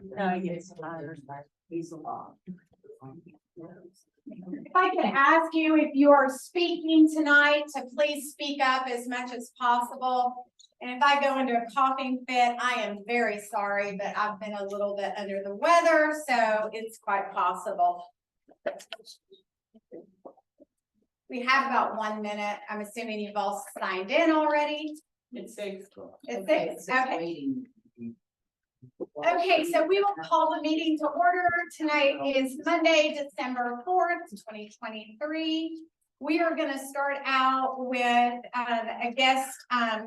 No, yes, I understand. He's a lot. If I could ask you, if you are speaking tonight, to please speak up as much as possible. And if I go into a coughing fit, I am very sorry, but I've been a little bit under the weather, so it's quite possible. We have about 1 minute. I'm assuming you've all signed in already. It's 6. It's 6, okay. Okay, so we will call the meeting to order. Tonight is Monday, December 4th, 2023. We are going to start out with a guest,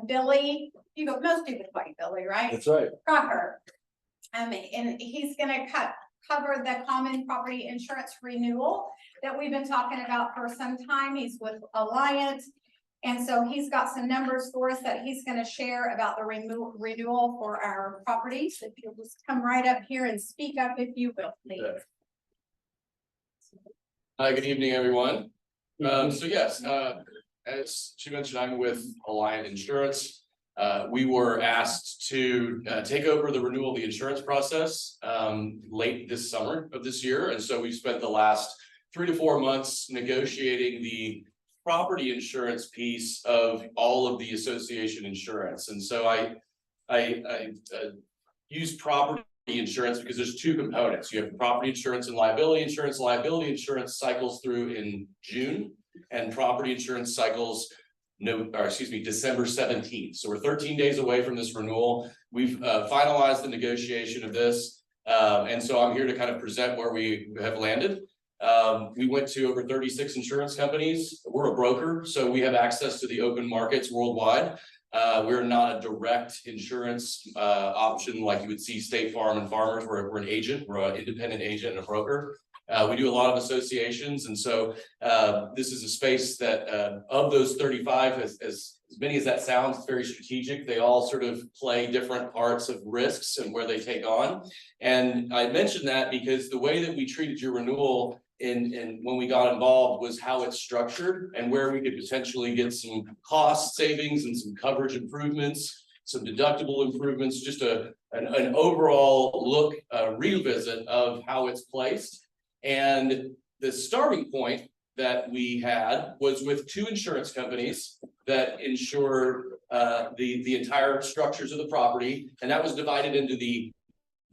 Billy. Most people call you Billy, right? That's right. Crocker. And he's going to cover the common property insurance renewal that we've been talking about for some time. He's with Alliant. And so he's got some numbers for us that he's going to share about the renewal for our properties. If you'll just come right up here and speak up, if you will, please. Hi, good evening, everyone. So yes, as she mentioned, I'm with Alliant Insurance. We were asked to take over the renewal of the insurance process late this summer of this year. And so we spent the last 3 to 4 months negotiating the property insurance piece of all of the association insurance. And so I use property insurance because there's 2 components. You have property insurance and liability insurance. Liability insurance cycles through in June, and property insurance cycles December 17th. So we're 13 days away from this renewal. We've finalized the negotiation of this. And so I'm here to kind of present where we have landed. We went to over 36 insurance companies. We're a broker, so we have access to the open markets worldwide. We're not a direct insurance option like you would see State Farm and Farmers. We're an agent. We're an independent agent and a broker. We do a lot of associations, and so this is a space that of those 35, as many as that sounds, it's very strategic. They all sort of play different parts of risks and where they take on. And I mentioned that because the way that we treated your renewal and when we got involved was how it's structured and where we could potentially get some cost savings and some coverage improvements, some deductible improvements, just an overall look, revisit of how it's placed. And the starting point that we had was with 2 insurance companies that insure the entire structures of the property, and that was divided into the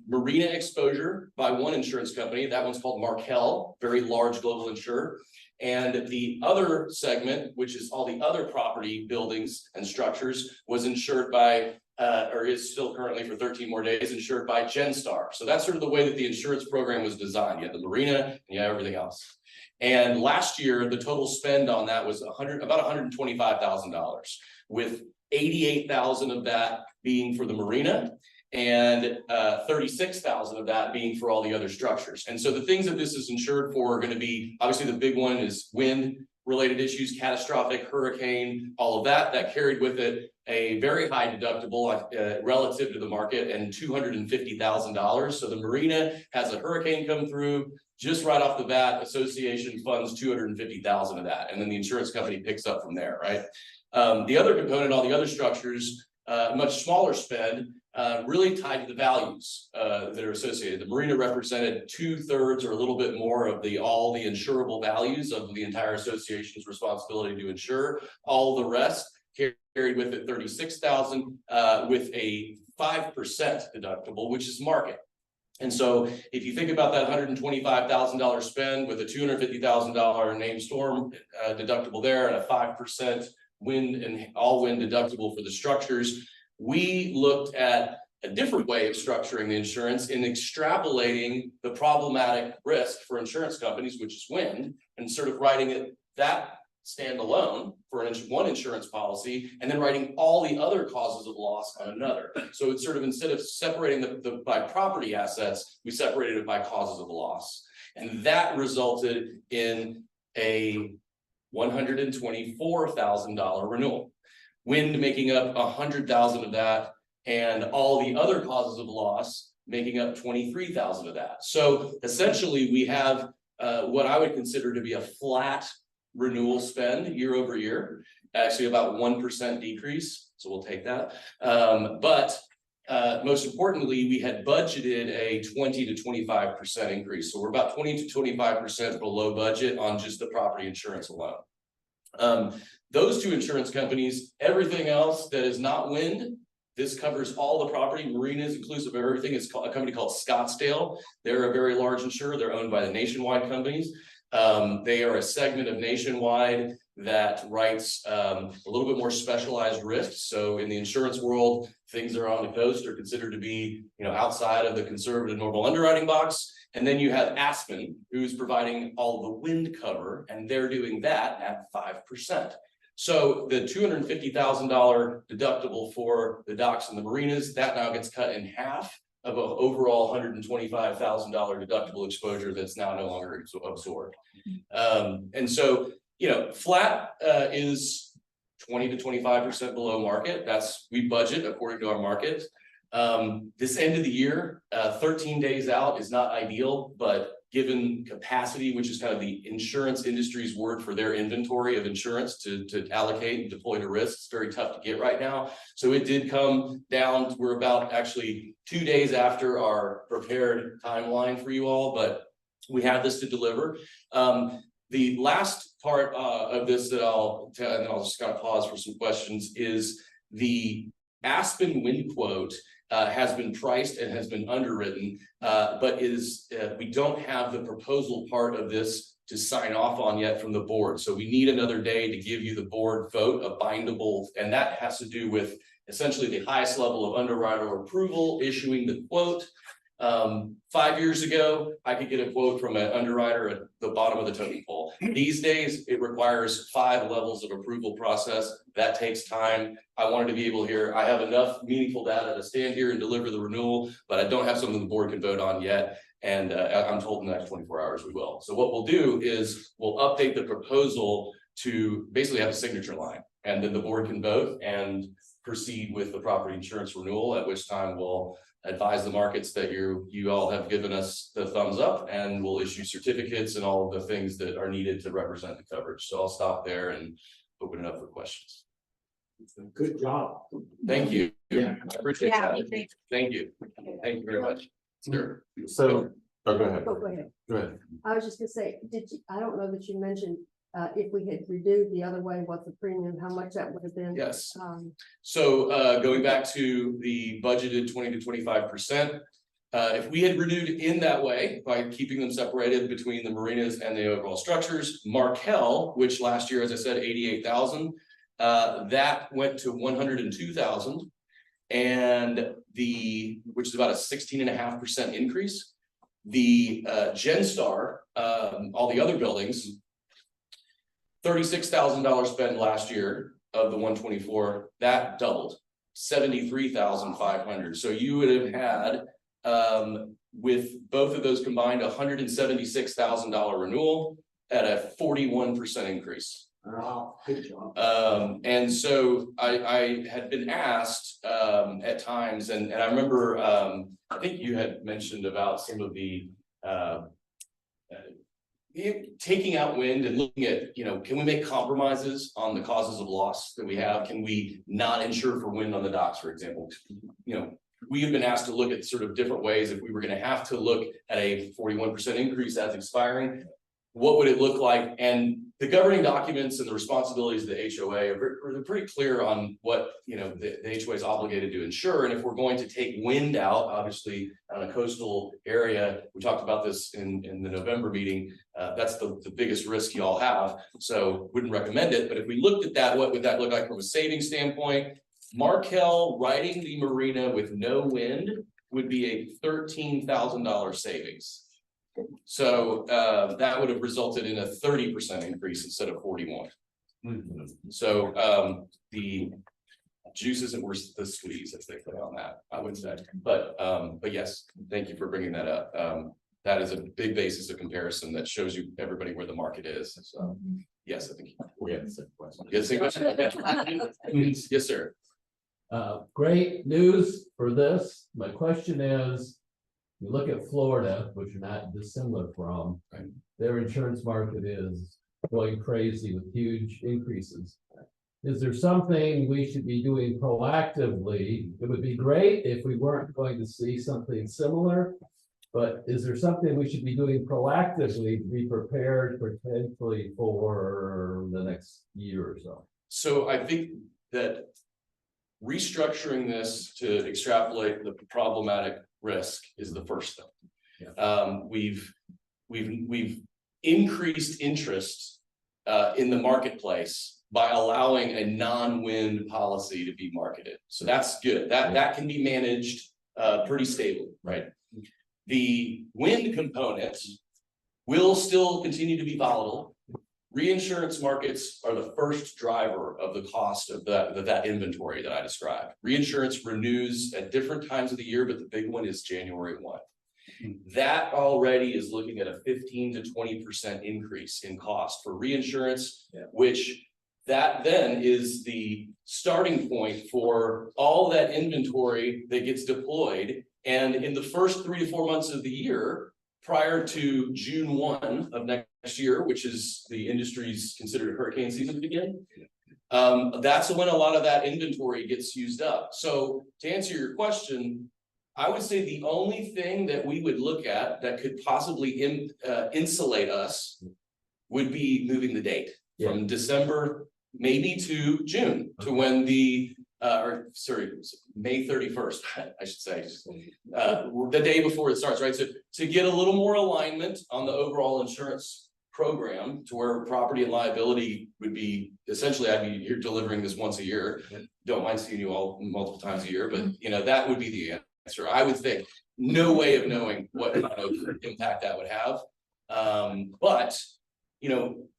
marina exposure by one insurance company. That one's called Markel, very large global insurer. And the other segment, which is all the other property buildings and structures, was insured by, or is still currently for 13 more days, insured by Genstar. So that's sort of the way that the insurance program was designed. You have the marina and you have everything else. And last year, the total spend on that was about $125,000, with $88,000 of that being for the marina and $36,000 of that being for all the other structures. And so the things that this is insured for are going to be, obviously the big one is wind related issues, catastrophic hurricane, all of that. That carried with it a very high deductible relative to the market, and $250,000. So the marina has a hurricane come through, just right off the bat, association funds $250,000 of that, and then the insurance company picks up from there, right? The other component, all the other structures, much smaller spend, really tied to the values that are associated. The marina represented 2/3 or a little bit more of all the insurable values of the entire association's responsibility to insure. All the rest carried with it $36,000 with a 5% deductible, which is market. And so if you think about that $125,000 spend with a $250,000 named storm deductible there and a 5% wind and all wind deductible for the structures, we looked at a different way of structuring the insurance in extrapolating the problematic risk for insurance companies, which is wind, and sort of writing it that standalone for one insurance policy, and then writing all the other causes of loss on another. So it's sort of, instead of separating the by property assets, we separated it by causes of loss. And that resulted in a $124,000 renewal. Wind making up $100,000 of that, and all the other causes of loss making up $23,000 of that. So essentially we have what I would consider to be a flat renewal spend year over year, actually about 1% decrease. So we'll take that. But most importantly, we had budgeted a 20 to 25% increase. So we're about 20 to 25% below budget on just the property insurance alone. Those two insurance companies, everything else that is not wind, this covers all the property, marinas inclusive of everything. It's called a company called Scottsdale. They're a very large insurer. They're owned by the Nationwide companies. They are a segment of Nationwide that writes a little bit more specialized risks. So in the insurance world, things that are on the coast are considered to be, outside of the conservative normal underwriting box. And then you have Aspen, who's providing all the wind cover, and they're doing that at 5%. So the $250,000 deductible for the docks and the marinas, that now gets cut in half of an overall $125,000 deductible exposure that's now no longer absorbed. And so, flat is 20 to 25% below market. We budget according to our market. This end of the year, 13 days out is not ideal, but given capacity, which is kind of the insurance industry's word for their inventory of insurance to allocate and deploy to risk, it's very tough to get right now. So it did come down. We're about actually 2 days after our prepared timeline for you all, but we have this to deliver. The last part of this that I'll tell, and then I'll just kind of pause for some questions, is the Aspen wind quote has been priced and has been underwritten, but we don't have the proposal part of this to sign off on yet from the board. So we need another day to give you the board vote, a bindable, and that has to do with essentially the highest level of underwriter approval issuing the quote. 5 years ago, I could get a quote from an underwriter at the bottom of the totem pole. These days, it requires 5 levels of approval process. That takes time. I wanted to be able to hear, I have enough meaningful data to stand here and deliver the renewal, but I don't have something the board can vote on yet. And I'm told in the next 24 hours we will. So what we'll do is we'll update the proposal to basically have a signature line, and then the board can vote and proceed with the property insurance renewal, at which time we'll advise the markets that you all have given us the thumbs up, and we'll issue certificates and all of the things that are needed to represent the coverage. So I'll stop there and open it up for questions. Good job. Thank you. Yeah. I appreciate that. Thank you. Thank you very much. Sure. So, oh, go ahead. Oh, go ahead. Go ahead. I was just gonna say, I don't know that you mentioned, if we had renewed the other way, what the premium, how much that would have been? Yes. So going back to the budgeted 20 to 25%, if we had renewed in that way by keeping them separated between the marinas and the overall structures, Markel, which last year, as I said, 88,000, that went to 102,000, and which is about a 16.5% increase. The Genstar, all the other buildings, $36,000 spent last year of the 124, that doubled, 73,500. So you would have had, with both of those combined, $176,000 renewal at a 41% increase. Wow, good job. And so I had been asked at times, and I remember I think you had mentioned about some of the taking out wind and looking at, can we make compromises on the causes of loss that we have? Can we not insure for wind on the docks, for example? We have been asked to look at sort of different ways. If we were going to have to look at a 41% increase as expiring, what would it look like? And the governing documents and the responsibilities of the HOA are pretty clear on what the HOA is obligated to insure. And if we're going to take wind out, obviously on a coastal area, we talked about this in the November meeting. That's the biggest risk you all have. So wouldn't recommend it. But if we looked at that, what would that look like from a savings standpoint? Markel riding the marina with no wind would be a $13,000 savings. So that would have resulted in a 30% increase instead of 41. Mhm. So the juice isn't worth the squeeze, as they put on that, I would say. But yes, thank you for bringing that up. That is a big basis of comparison that shows you everybody where the market is. So yes, I think We had the same question. yes, same question. Yes, sir. Great news for this. My question is, you look at Florida, which you're not dissimilar from, Right. Their insurance market is going crazy with huge increases. is there something we should be doing proactively? It would be great if we weren't going to see something similar. But is there something we should be doing proactively to be prepared potentially for the next year or so? So I think that restructuring this to extrapolate the problematic risk is the first thing. We've increased interest in the marketplace by allowing a non-wind policy to be marketed. So that's good. That can be managed pretty stably, right? The wind component will still continue to be volatile. Reinsurance markets are the first driver of the cost of that inventory that I described. Reinsurance renews at different times of the year, but the big one is January 1. That already is looking at a 15 to 20% increase in cost for reinsurance, which that then is the starting point for all that inventory that gets deployed. And in the first 3 to 4 months of the year, prior to June 1 of next year, which is the industry's considered hurricane season begin, that's when a lot of that inventory gets used up. So to answer your question, I would say the only thing that we would look at that could possibly insulate us would be moving the date from December maybe to June, to when the May 31st, I should say, the day before it starts, right? So to get a little more alignment on the overall insurance program to where property and liability would be, essentially, you're delivering this once a year. Don't mind seeing you all multiple times a year, but that would be the answer. I would think no way of knowing what kind of impact that would have. But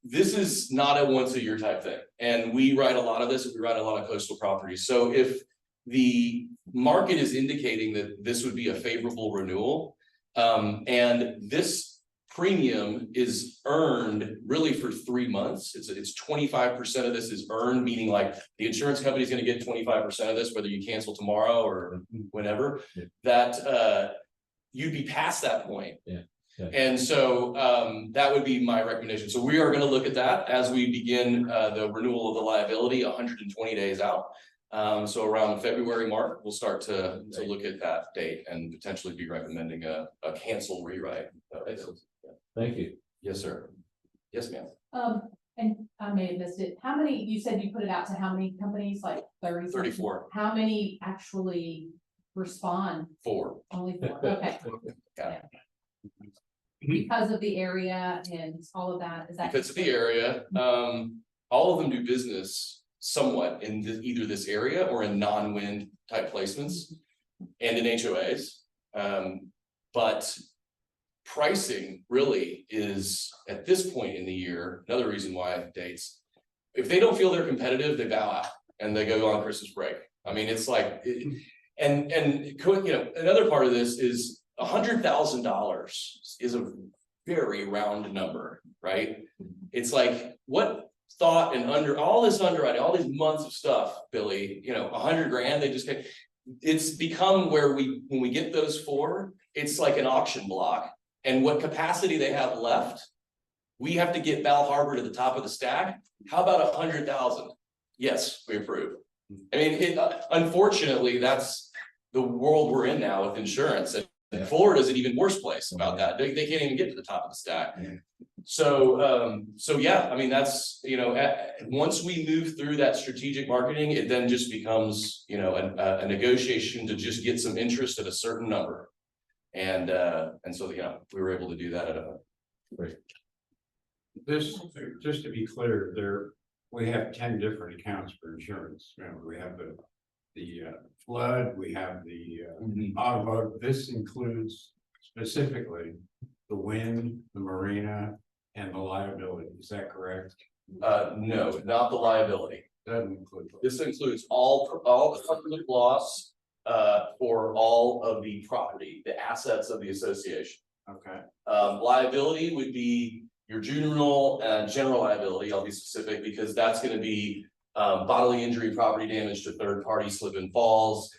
this is not a once a year type thing. And we write a lot of this, we write a lot of coastal properties. So if the market is indicating that this would be a favorable renewal, and this premium is earned really for 3 months, it's 25% of this is earned, meaning like the insurance company is going to get 25% of this, whether you cancel tomorrow or whenever, that you'd be past that point. And so that would be my recommendation. So we are going to look at that as we begin the renewal of the liability 120 days out. So around February, March, we'll start to look at that date and potentially be recommending a cancel rewrite. Thank you. Yes, sir. Yes, ma'am. And I may have missed it. How many, you said you put it out to how many companies, like 30? 34. How many actually respond? 4. Only 4, okay. Yeah. Because of the area and all of that, is that? Because of the area, all of them do business somewhat in either this area or in non-wind type placements and in HOAs. But pricing really is, at this point in the year, another reason why dates, if they don't feel they're competitive, they bow out and they go on Christmas break. I mean, it's like, and another part of this is $100,000 is a very round number, right? It's like, what thought and all this underwriting, all these months of stuff, Billy, 100 grand, they just get, it's become where when we get those 4, it's like an auction block. And what capacity they have left, we have to get Bal Harbour to the top of the stack. How about 100,000? Yes, we approve. I mean, unfortunately, that's the world we're in now with insurance. And Florida's an even worse place about that. They can't even get to the top of the stack. So yeah, I mean, that's, once we move through that strategic marketing, it then just becomes, a negotiation to just get some interest at a certain number. And so, we were able to do that at a great. This, just to be clear, we have 10 different accounts for insurance. We have the flood, we have the automotive. This includes specifically the wind, the marina, and the liability. Is that correct? No, not the liability. Doesn't include. This includes all coverage loss for all of the property, the assets of the association. Okay. Liability would be your general and general liability. I'll be specific because that's going to be bodily injury, property damage to third party, slip and falls,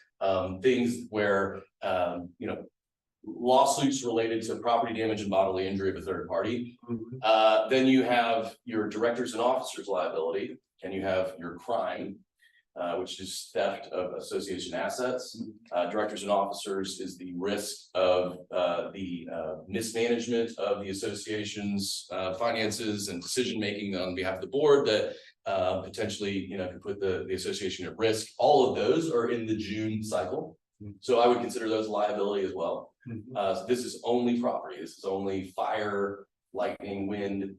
things where lawsuits related to property damage and bodily injury of a third party. Then you have your directors and officers liability, and you have your crime, which is theft of association assets. Directors and officers is the risk of the mismanagement of the association's finances and decision-making on behalf of the board that potentially, could put the association at risk. All of those are in the June cycle. So I would consider those liability as well. So this is only property. This is only fire, lightning, wind,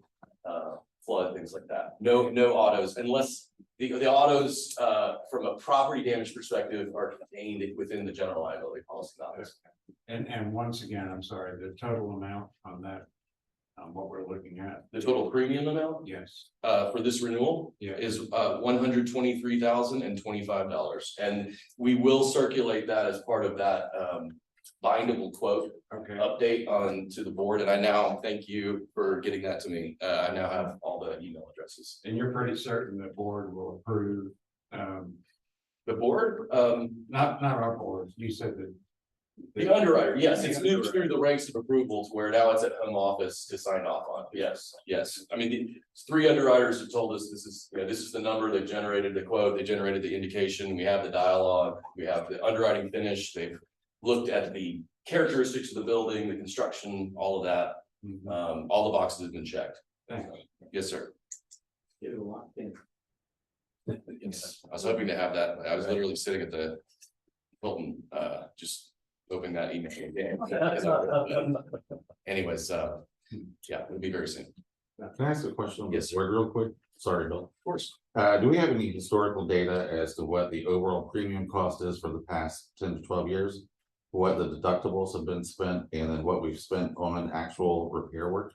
flood, things like that. No autos, unless the autos, from a property damage perspective, are contained within the general liability policy. And once again, I'm sorry, the total amount on that, what we're looking at. The total premium amount, Yes, for this renewal yeah, is $123,025, and we will circulate that as part of that bindable quote okay. update on to the board. And I now thank you for getting that to me. I now have all the email addresses. And you're pretty certain the board will approve, The board, not our board, you said that. the underwriter, yes, it's moved through the ranks of approvals where now it's at home office to sign off on. Yes. I mean, it's 3 underwriters have told us this is the number. They've generated the quote, they generated the indication. We have the dialogue, we have the underwriting finish. They've looked at the characteristics of the building, the construction, all of that. All the boxes have been checked. Thanks. Yes, sir. Get it locked in. Yes, I was hoping to have that. I was literally sitting at the Hilton, just opening that email. Anyways, yeah, it'll be very soon. Can I ask a question on Yes, this sir. word real quick? Sorry, Bill. Of course. Do we have any historical data as to what the overall premium cost is for the past 10 to 12 years? What the deductibles have been spent and then what we've spent on actual repair work?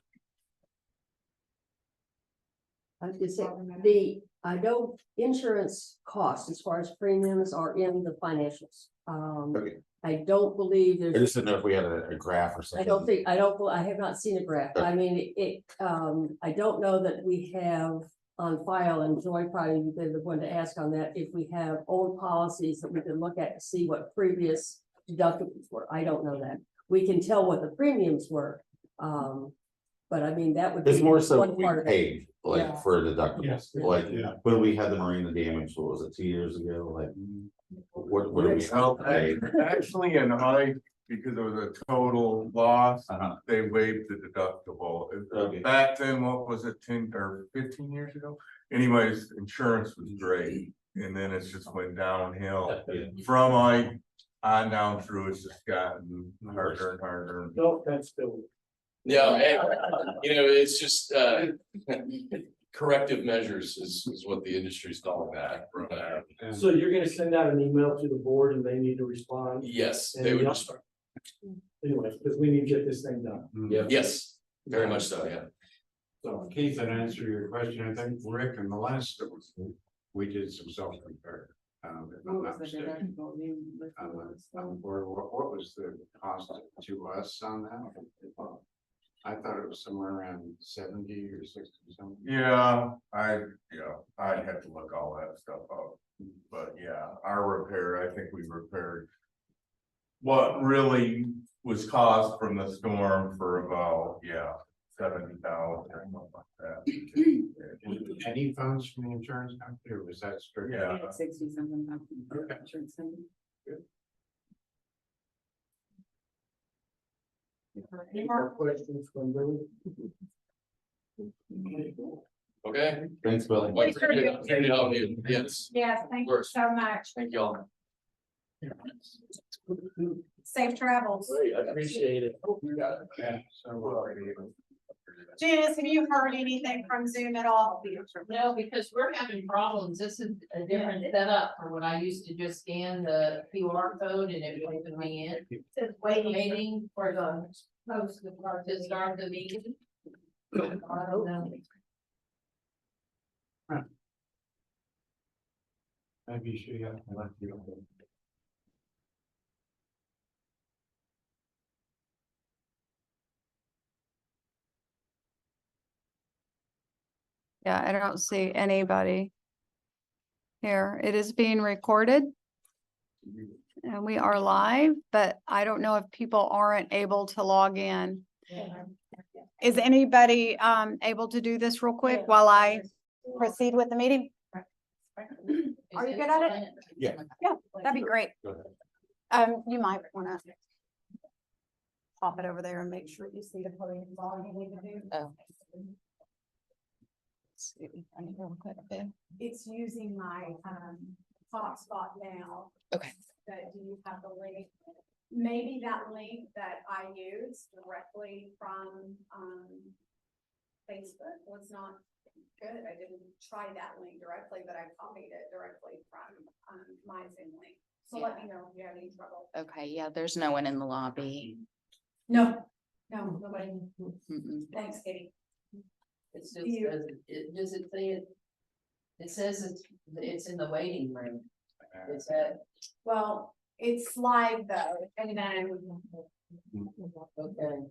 I was gonna say, I know insurance costs as far as premiums are in the financials. Okay. I don't believe I there's, just didn't know if we had a graph or something. I have not seen a graph. I mean, I don't know that we have on file, and Joy probably would be the one to ask on that, if we have old policies that we can look at to see what previous deductibles were. I don't know that. We can tell what the premiums were. But I mean, that would be. It's more so one we part of it. paid like Yeah. for deductibles, Yes. like Yeah. when we had the marina damage, what was it, 2 years ago? Like what do we Well, pay? actually, in high, because it was a total loss, Uh-huh. they waived the deductible. Okay. Back then, what was it, 10 or 15 years ago? Anyways, insurance was great, and then it's just went downhill. From on down through, it's just gotten harder and harder. No, that's still. Yeah, it's just corrective measures is what the industry's calling that. And So you're gonna send out an email to the board and they need to respond Yes, they would, anyway, because we need to get this thing done. Yeah. yes, very much so, yeah. So Keith, in answer to your question, I think Rick and Melissa, we did some self-repair. If I'm not mistaken. Or what was the cost to us on that? I thought it was somewhere around 70 or 60 something. Yeah, I'd have to look all that stuff up, but yeah, our repair, I think we repaired. What really was caused from the storm for about, 70,000 or something like that. Any funds from the insurance company, or was that strictly? Yeah. 60 something. Okay. Any more questions from Billy? Okay. Thanks, Billy. Wait, turn it on you. Yes, Yes, thank you so much. thank y'all. Safe travels. Great, I appreciate it. Yeah, so, Janice, have you heard anything from Zoom at all? No, because we're having problems. This is a different setup for when I used to just scan the QR code and it would open me in. Just waiting. Waiting for the host to start the meeting. I don't know. maybe you should have left you. Yeah, I don't see anybody here. It is being recorded. And we are live, but I don't know if people aren't able to log in. Is anybody able to do this real quick while I proceed with the meeting? Are you good at it? Yeah. Yeah, that'd be great. Go ahead. You might wanna pop it over there and make sure you see the podium volume you need to do. Oh. It's using my, hotspot now. Okay. But do you have the link? Maybe that link that I used directly from, Facebook was not good. I didn't try that link directly, but I copied it directly from, my Zoom link. So let me know if you have any trouble. Okay, yeah, there's no one in the lobby. No, nobody. Mm-mm. Thanks, Katie. It's just, You- does it say it? It says it's in the waiting room. Is that? Well, it's live though, and then Okay.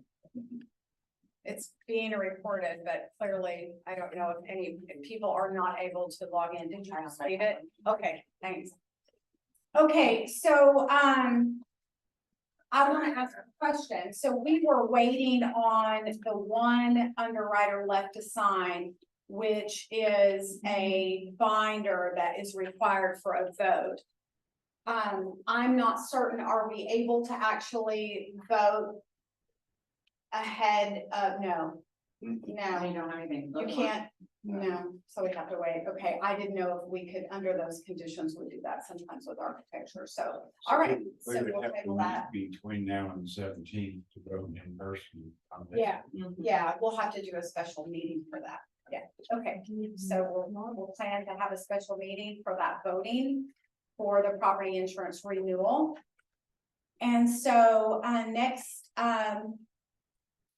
it's being recorded, but clearly, I don't know if people are not able to log in. Did you save it? Okay, thanks. Okay, so, I want to ask a question. So we were waiting on the one underwriter left to sign, which is a binder that is required for a vote. I'm not certain, are we able to actually vote ahead of, no? No, don't have anything. you can't, no, so we have to wait. Okay, I didn't know if we could, under those conditions, we do that sometimes with architecture, so, all right. We So would we'll have table to that. meet between now and the 17th to vote in person. on this. Yeah, yeah, we'll have to do a special meeting for that. Yeah, okay, so we'll plan to have a special meeting for that voting for the property insurance renewal. And so, next,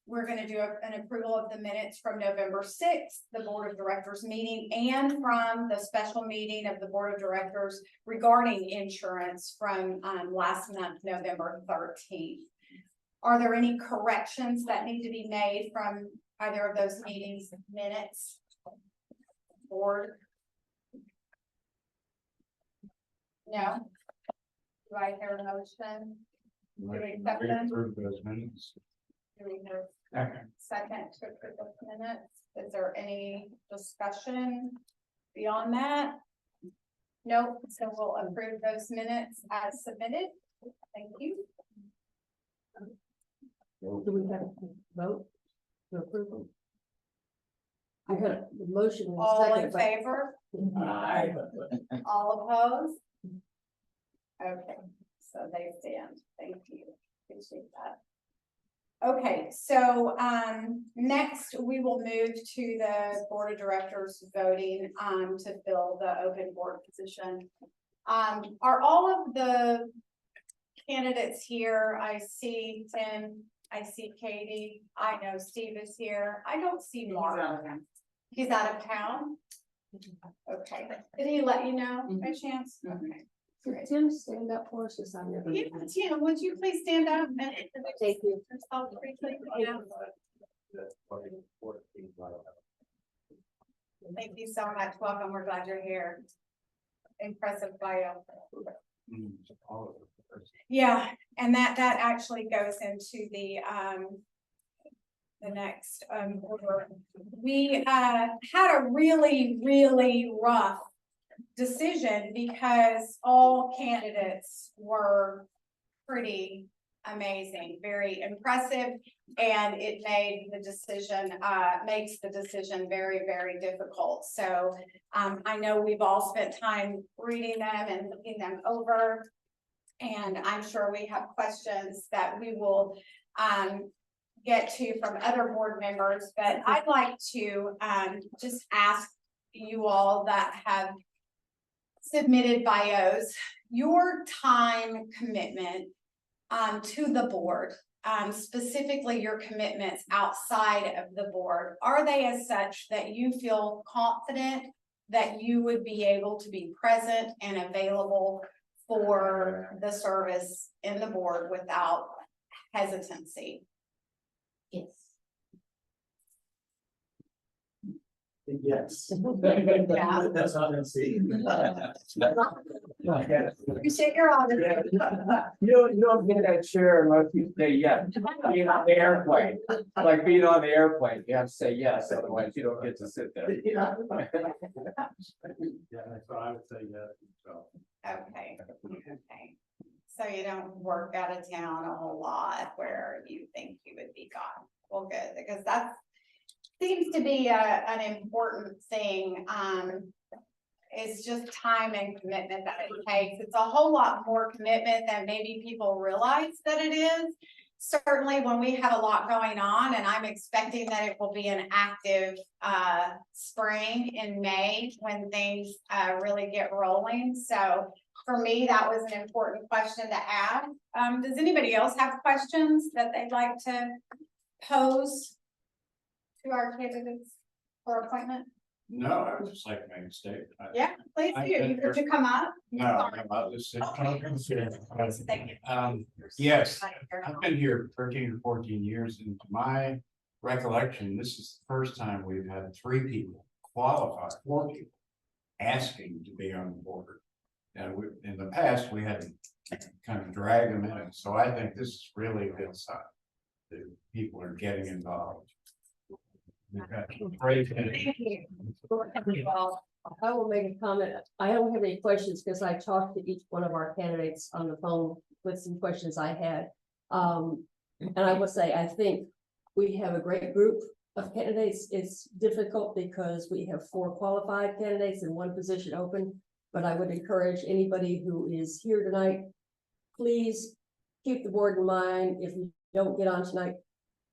we're gonna do an approval of the minutes from November 6th, the Board of Directors meeting, and from the special meeting of the Board of Directors regarding insurance from, last month, November 13th. Are there any corrections that need to be made from either of those meetings minutes? Board? No? Do I hear a motion? We accept them? approve those minutes. Do we hear Okay. second to approve the minutes? Is there any discussion beyond that? Nope, so we'll approve those minutes as submitted. Thank you. Do we have to vote to approve them? I heard the motion in a All in second, but favor? All opposed? Okay, so they stand. Thank you. Appreciate that. Okay, so, next we will move to the Board of Directors voting, to fill the open board position. Are all of the candidates here? I see Tim, I see Katie, I know Steve is here. I don't see Mark. He's out of town? Okay, did he let you know by chance? Okay. could Tim stand up for us, because I've never. Yeah, Tim, would you please stand up and introduce Thank you. yourself briefly? Yeah. Thank you so much. Welcome. We're glad you're here. Impressive bio. Yeah, and that actually goes into the next order. We had a really rough decision because all candidates were pretty amazing, very impressive, and it made the decision, makes the decision very difficult. So I know we've all spent time reading them and looking them over, and I'm sure we have questions that we will get to from other board members, but I'd like to just ask you all that have submitted bios, your time commitment to the board, specifically your commitments outside of the board, are they as such that you feel confident that you would be able to be present and available for the service in the board without hesitancy? Yes. Yes. Yeah. That's what I'm seeing. Appreciate your honor. You don't get that chair unless you say yes. Being on the airplane, like being on the airplane, you have to say yes, otherwise you don't get to sit there. Yeah, that's what I would say, yeah, so. Okay, okay. So you don't work out of town a whole lot where you think you would be gone. Well, good, because that seems to be an important thing. It's just time and commitment that it takes. It's a whole lot more commitment than maybe people realize that it is. Certainly when we have a lot going on, and I'm expecting that it will be an active spring in May when things really get rolling. So for me, that was an important question to add. Does anybody else have questions that they'd like to pose to our candidates for appointment? No, I would just like to make a statement. Yeah, please do. I've You been could you come up? No, about this. Thank you. Yes, I've been here 13 or 14 years, and to my recollection, this is the first time we've had 3 people qualified, 4 people asking to be on the board. And in the past, we had to kind of drag them in, so I think this is really a good sign that people are getting involved. We've got great Thank you. Well, I will make a comment. I don't have any questions because I talked to each one of our candidates on the phone with some questions I had. And I will say, I think we have a great group of candidates. It's difficult because we have 4 qualified candidates and 1 position open. But I would encourage anybody who is here tonight, please keep the board in mind. If you don't get on tonight,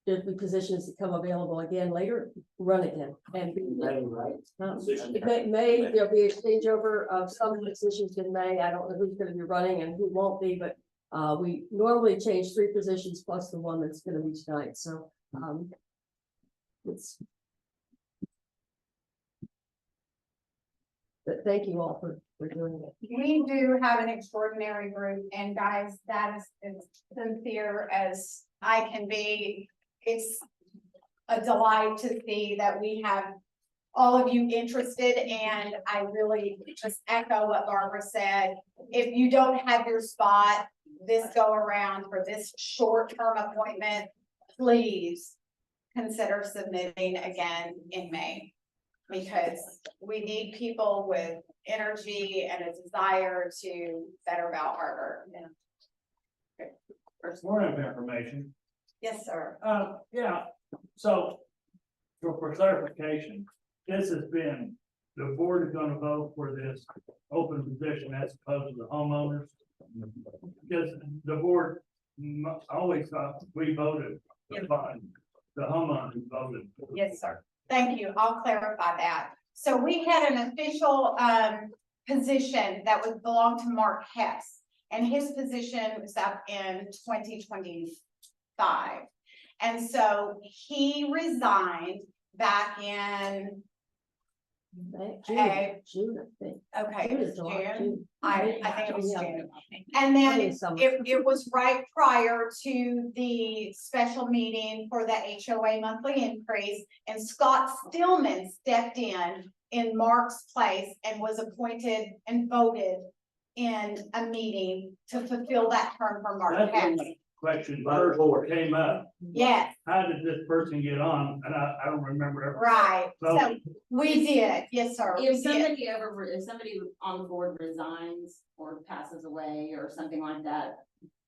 there'll be positions that come available again later, run again. And May, there'll be a changeover of some positions in May. I don't know who's gonna be running and who won't be, but we normally change 3 positions plus the 1 that's gonna be tonight, so it's. But thank you all for doing it. We do have an extraordinary group, and guys, that is as sincere as I can be. It's a delight to see that we have all of you interested, and I really just echo what Barbara said. If you don't have your spot this go around for this short-term appointment, please consider submitting again in May. Because we need people with energy and a desire to better Bal Harbour. There's more of information. Yes, sir. Yeah, so for clarification, this has been, the board is gonna vote for this open position as opposed to the homeowners. Because the board always thought we voted, fine, the homeowners voted. Yes, sir. Thank you. I'll clarify that. So we had an official position that would belong to Mark Hess, and his position was up in 2025. And so he resigned back in June, I think. okay, it was June. I think it was Yeah. June. And then Probably summer. it was right prior to the special meeting for the HOA monthly increase, and Scott Stillman stepped in Mark's place and was appointed and voted in a meeting to fulfill that term for Mark That's Hess. when the question first came up. Yes, How did this person get on? And I don't remember. ever- right. So So- we did, yes, sir. we If did. if somebody on the board resigns or passes away or something like that,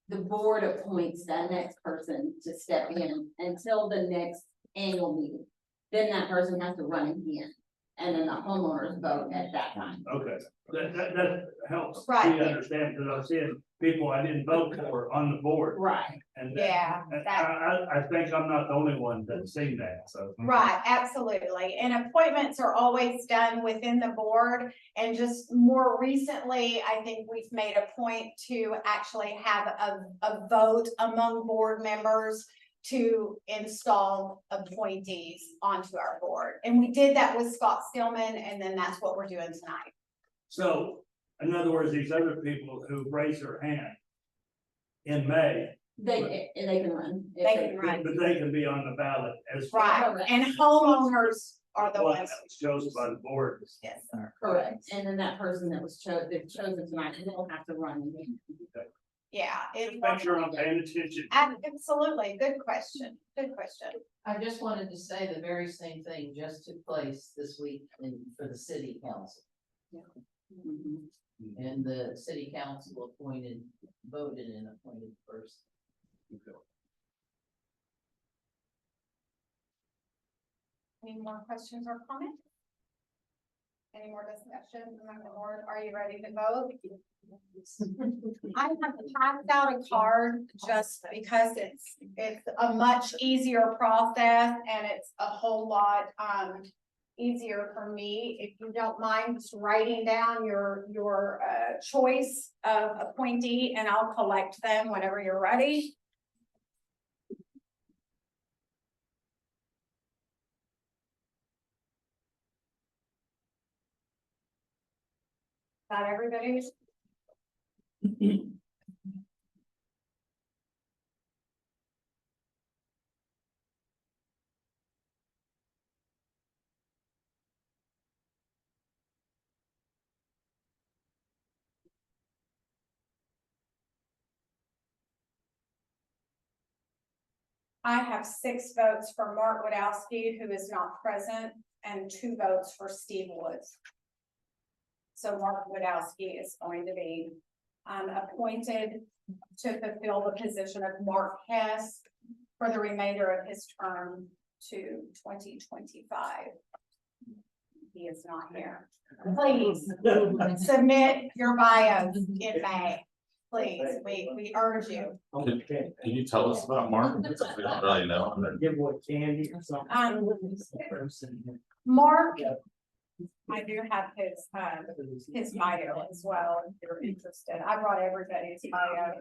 the board appoints that next person to step in until the next annual meeting. Then that person has to run again, and then the homeowners vote at that time. Okay, that helps Right. me understand, because I'm seeing people I didn't vote for on the board. Right. And Yeah, and that- I think I'm not the only one that's seen that, so. Right, absolutely. And appointments are always done within the board. And just more recently, I think we've made a point to actually have a vote among board members to install appointees onto our board. And we did that with Scott Stillman, and then that's what we're doing tonight. So, in other words, these other people who raise their hand in May, They can run. They can run. but they can be on the ballot as. Right, and homeowners are the One ones. that was chosen by the board. Yes, sir. Correct, and then that person that was chosen tonight, will have to run. Yeah. it- Make sure I'm paying attention. Absolutely, good question, good question. I just wanted to say the very same thing just took place this week for the city council. Mhm. And the city council voted and appointed first. Any more questions or comments? Any more discussion among the board? Are you ready to vote? I have passed out a card just because it's a much easier process and it's a whole lot, easier for me. If you don't mind just writing down your choice of appointee and I'll collect them whenever you're ready. Got everybody? I have 6 votes for Mark Wadowski, who is not present, and 2 votes for Steve Woods. So Mark Wadowski is going to be appointed to fulfill the position of Mark Hess for the remainder of his term to 2025. He is not here. Please submit your bios in May. Please, we urge you. Can you tell us about Mark? We don't really know. Give what candy or something. Mark, I do have his bio as well, if you're interested. I brought everybody's bio.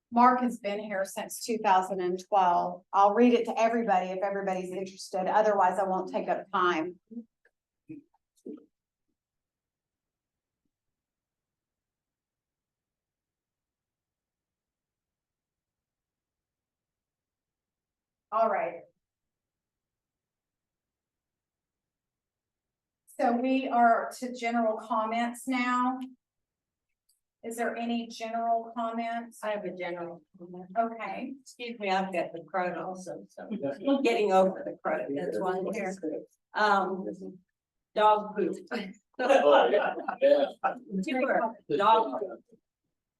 Mark has been here since 2012. I'll read it to everybody if everybody's interested. Otherwise, I won't take up time. All right. So we are to general comments now. Is there any general comments? I have a general. Okay. Excuse me, I've got the crud also, so I'm getting over the crud. That's why I'm here. Dog poop. Dog poop.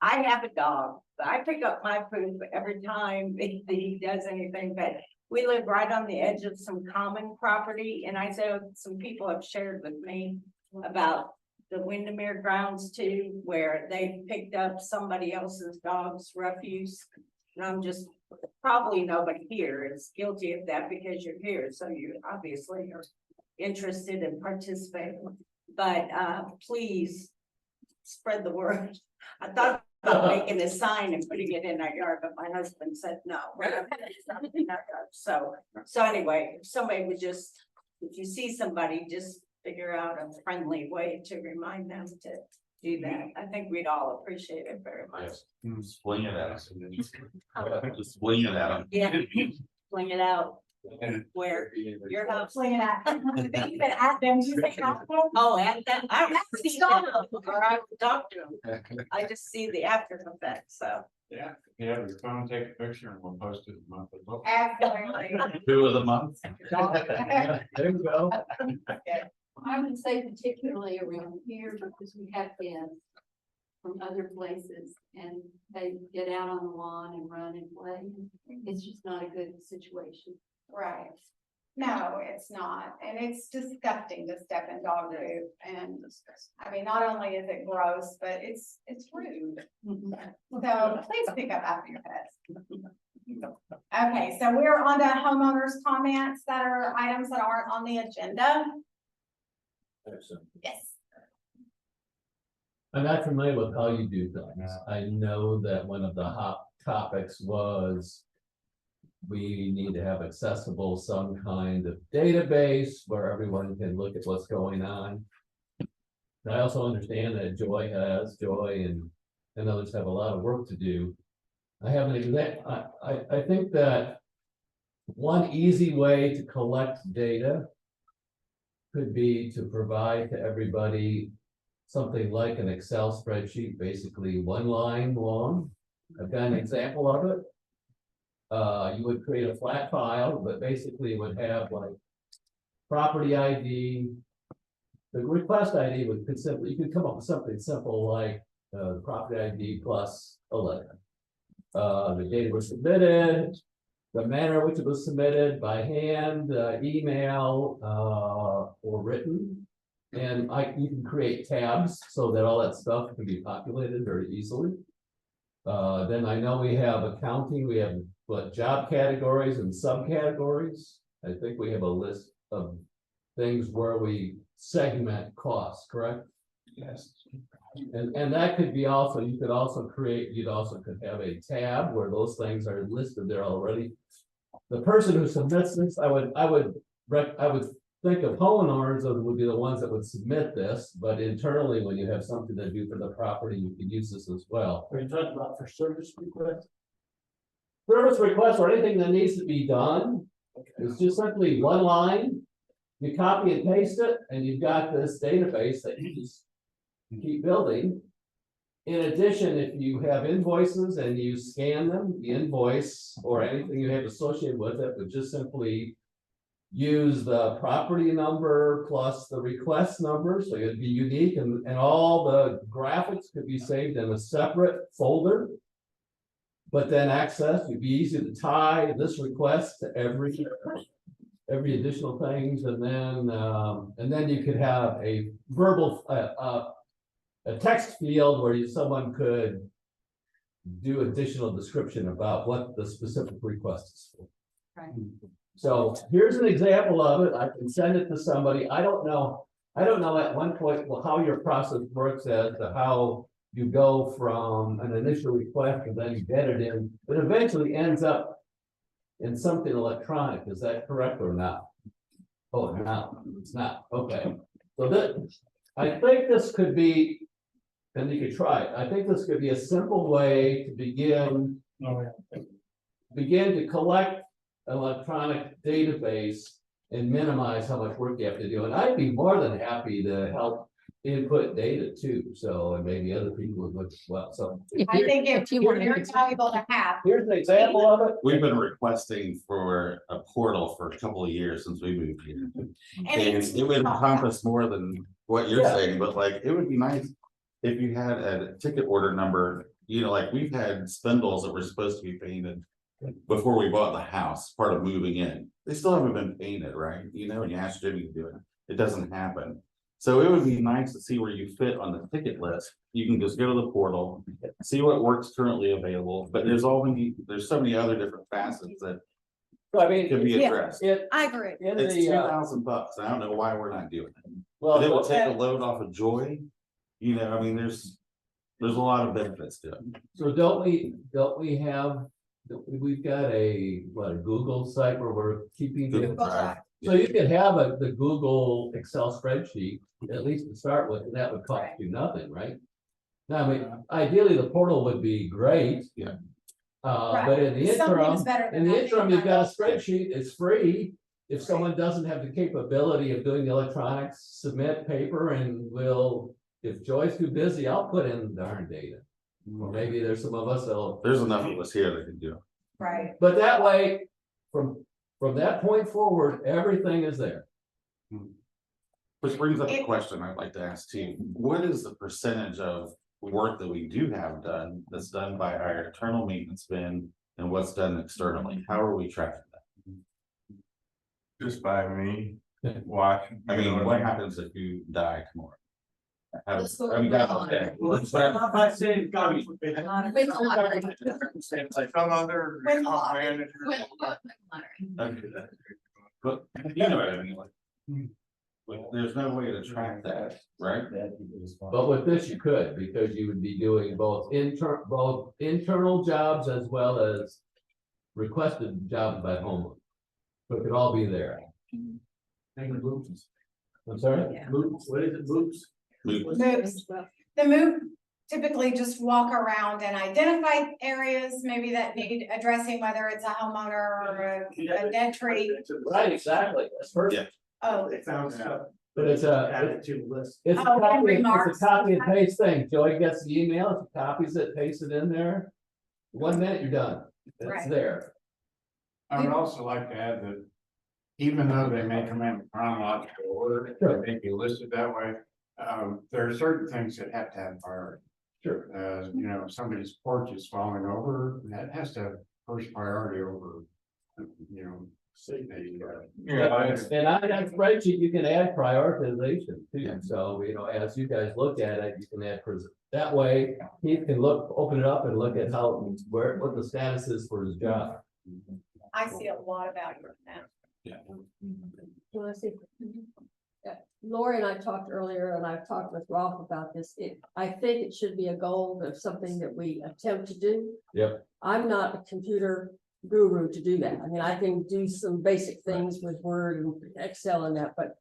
I have a dog, but I pick up my poop every time he does anything, but we live right on the edge of some common property, and I know some people have shared with me about the Windermere grounds too, where they picked up somebody else's dog's refuse. And I'm just, probably nobody here is guilty of that because you're here, so you obviously are interested in participating. But please spread the word. I thought about making a sign and putting it in our yard, but my husband said no. We're not gonna do something in our yard. So anyway, if somebody would just, if you see somebody, just figure out a friendly way to remind them to do that. I think we'd all appreciate it very much. Yes. Fling it at us. Just fling it at them. Yeah, fling it out. Where your house. Fling it at. Even at them, you think that's cool? Oh, at that, I don't That's see dog. them, or I would talk to them. I just see the after effect, so. Yeah, if you have your phone, take a picture and we'll post it in the month as well. Absolutely. 2 of the month. There you go. I would say particularly around here because we have kids from other places and they get out on the lawn and run and play. It's just not a good situation. Right. No, it's not. And it's disgusting to step in dog poop. And I mean, not only is it gross, but it's rude. So please pick up after your pets. Okay, so we're on to homeowners' comments that are items that aren't on the agenda. Yes. I'm not familiar with how you do things. I know that one of the hot topics was we need to have accessible some kind of database where everyone can look at what's going on. And I also understand that Joy and others have a lot of work to do I have an I think that one easy way to collect data could be to provide to everybody something like an Excel spreadsheet, basically one line long. I've got an example of it. You would create a flat file, but basically it would have like property ID. The request ID would simply, you could come up with something simple like property ID plus a letter. The data was submitted, the manner in which it was submitted by hand, email, or written. And you can create tabs so that all that stuff can be populated very easily. Then I know we have accounting, we have job categories and subcategories. I think we have a list of things where we segment costs, correct? Yes. And that could be also, you could also create, could have a tab where those things are listed there already. The person who submits this, I would think of homeowners as would be the ones that would submit this, but internally, when you have something to do for the property, you can use this as well. Are you talking about for service requests? Service requests or anything that needs to be done, it's just simply one line. You copy and paste it, and you've got this database that you just keep building. In addition, if you have invoices and you scan them, the invoice or anything you have associated with it would just simply use the property number plus the request number, so it'd be unique, and all the graphics could be saved in a separate folder. But then access would be easy to tie this request to every additional things, and then you could have a verbal a text field where someone could do additional description about what the specific request is for. Right. So here's an example of it. I can send it to somebody. I don't know at one point, well, how your process works as to how you go from an initial request and then you get it in, but eventually ends up in something electronic. Is that correct or not? Oh, no, it's not. Okay. So I think this could be, and you could try it. I think this could be a simple way to begin to collect an electronic database and minimize how much work you have to do. And I'd be more than happy to help input data too. So, and maybe other people would as well. So I think it's very valuable to have. here's an example of it. We've been requesting for a portal for a couple of years since we moved here. And it would encompass more than what you're saying, but like, it would be nice if you had a ticket order number, like we've had spindles that were supposed to be painted before we bought the house, part of moving in. They still haven't been painted, right? And you ask Jimmy to do it, it doesn't happen. So it would be nice to see where you fit on the ticket list. You can just go to the portal, see what work's currently available, but there's so many other different facets that could be addressed. I agree. It's $2,000. I don't know why we're not doing it. Well, But it will take a load off of Joy. There's a lot of benefits to it. So don't we have, we've got a Google site where we're keeping Google the. Drive. So you could have the Google Excel spreadsheet, at least to start with, and that would cost you nothing, right? Now, I mean, ideally, the portal would be great. Yeah. But in the Something's better than nothing. you've got a spreadsheet, it's free. If someone doesn't have the capability of doing the electronics, submit paper and if Joy's too busy, I'll put in darn data. Or maybe there's some of us that'll. There's enough of us here that can do it. Right. But that way, from that point forward, everything is there. Which brings up a question I'd like to ask too. What is the percentage of work that we do have done that's done by our internal maintenance bin and what's done externally? How are we tracking that? Just by me watching. I mean, what happens if you die tomorrow? Let's go I mean, with okay. I'm not saying it's gotta be. Some other manager. But you know what I mean, like, there's no way to track that, right? But with this, you could, because you would be doing both internal jobs as well as requested jobs by homeowners. So it could all be there. I'm sorry? Yeah. What is it, moves? Moves. The move typically just walk around and identify areas maybe that need addressing, whether it's a homeowner or a dead tree. Right, exactly, that's perfect. Oh, They found stuff. But it's a, Added to the list. it's a Oh, and copy, it's remarks. a copy and paste thing. Joey gets the email, she copies it, pastes it in there. 1 minute, you're done. It's Right. there. I would also like to add that even though they may come in chronological order, Sure. they may be listed that way. There are certain things that have to have priority. Sure. You know, if somebody's porch is falling over, that has to have first priority over, you know. And on that spreadsheet, you can add prioritization too. So, you know, as you guys look at it, you can add, that way, he can look, open it up and look at how, what the status is for his job. I see a lot of value in that. Well, I see. Lori and I talked earlier, and I've talked with Rolf about this. I think it should be a goal of something that we attempt to do. Yep. I'm not a computer guru to do that. I mean, I can do some basic things with Word and Excel and that, but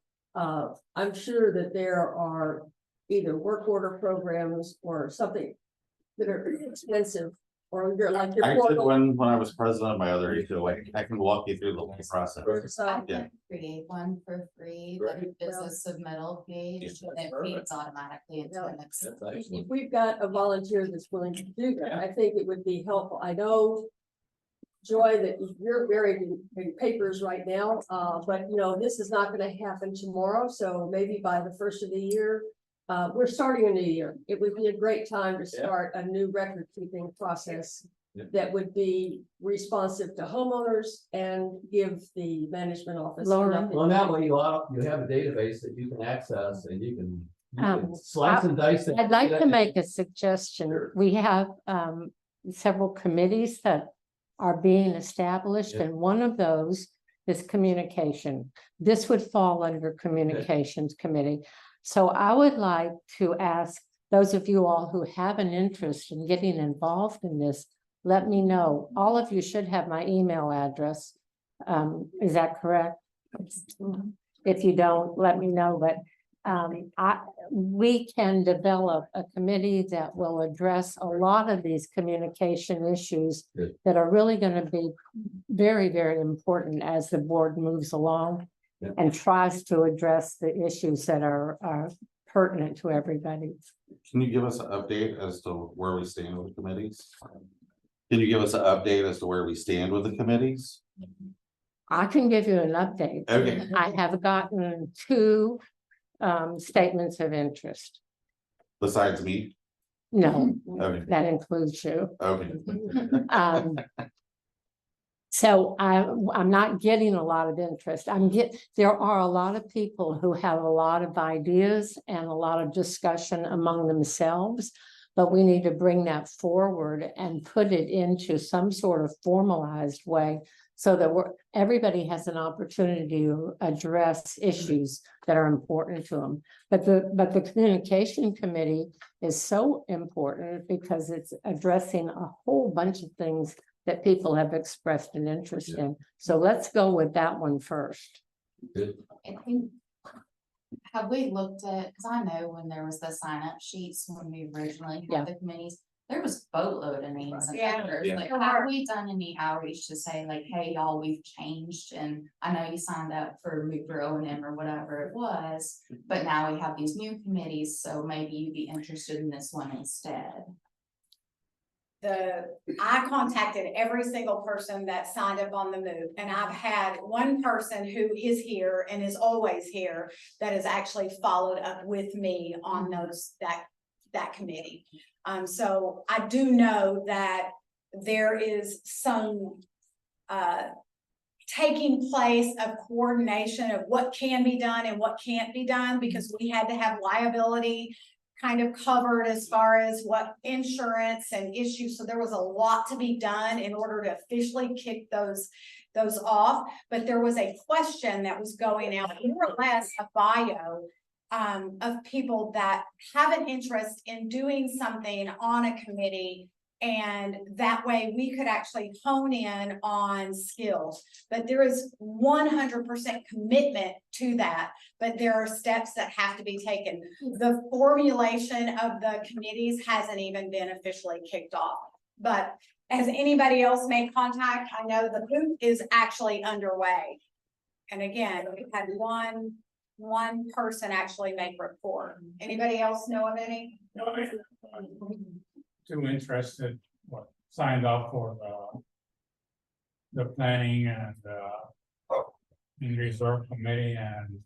I'm sure that there are either work order programs or something that are expensive, or you're like your I did portal. when I was president of my other HOA, I can walk you through the whole process. So, Yeah. Create one for free, Right. like a business submittal page, and it feeds automatically into an Excel. That's if excellent. we've got a volunteer that's willing to do that, I think it would be helpful. I know, Joy, that you're buried in papers right now, but you know, this is not gonna happen tomorrow, so maybe by the first of the year, we're starting a new year. It would be a great time to start a new record keeping process Yeah. that would be responsive to homeowners and give the management office. Lauren. enough Well, that way you have a database that you can access and you can Um, slice and dice it. I'd like to make a suggestion. Sure. We have several committees that are being established, Yeah. and one of those is communication. This would fall under Communications Committee. So I would like to ask those of you all who have an interest in getting involved in this, let me know. All of you should have my email address. Is that correct? If you don't, let me know, but we can develop a committee that will address a lot of these communication issues Good. that are really gonna be very, very important as the board moves along Yeah. and tries to address the issues that are pertinent to everybody. Can you give us an update as to where we stand with committees? Can you give us an update as to where we stand with the committees? I can give you an update. Okay. I have gotten 2 statements of interest. Besides me? No, Okay, that includes you. okay. So I'm not getting a lot of interest. There are a lot of people who have a lot of ideas and a lot of discussion among themselves, but we need to bring that forward and put it into some sort of formalized way so that everybody has an opportunity to address issues that are important to them. But the communication committee is so important because it's addressing a whole bunch of things that people have expressed an interest in. So let's go with that one first. I think, have we looked at, because I know when there was the sign up sheets when we originally Yeah. had the committees, there was boatload of names and Yeah. others. Yeah. Like, have we done any outreach to say like, hey, y'all, we've changed, and I know you signed up for Move for O&M or whatever it was, but now we have these new committees, so maybe you'd be interested in this one instead. I contacted every single person that signed up on the move, and I've had one person who is here and is always here that has actually followed up with me on that committee. So I do know that there is some taking place of coordination of what can be done and what can't be done, because we had to have liability kind of covered as far as what insurance and issues. So there was a lot to be done in order to officially kick those off. But there was a question that was going out, more or less a bio of people that have an interest in doing something on a committee And that way we could actually hone in on skills. But there is 100% commitment to that, but there are steps that have to be taken. The formulation of the committees hasn't even been officially kicked off. But has anybody else made contact? I know the boot is actually underway. And again, we had one person actually make report. Anybody else know of any? Too interested, signed up for the planning and in reserve committee, and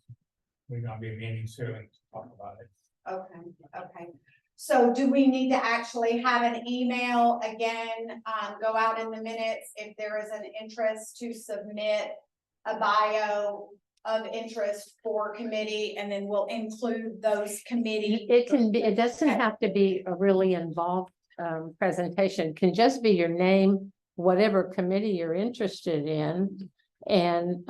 we're gonna be meeting soon to talk about it. Okay. So do we need to actually have an email again, go out in the minutes if there is an interest to submit a bio of interest for committee, and then we'll include those committee. It can be, it doesn't have to be a really involved presentation. It can just be your name, whatever committee you're interested in, and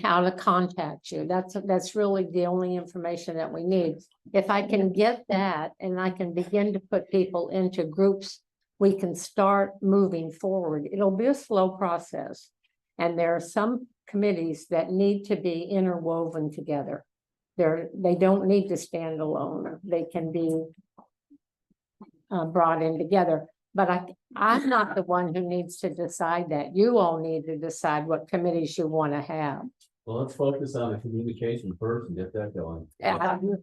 how to contact you. That's really the only information that we need. If I can get that and I can begin to put people into groups, we can start moving forward. It'll be a slow process. And there are some committees that need to be interwoven together. They don't need to stand alone. They can be brought in together. But I'm not the one who needs to decide that. You all need to decide what committees you want to have. Well, let's focus on the communication first and get that going.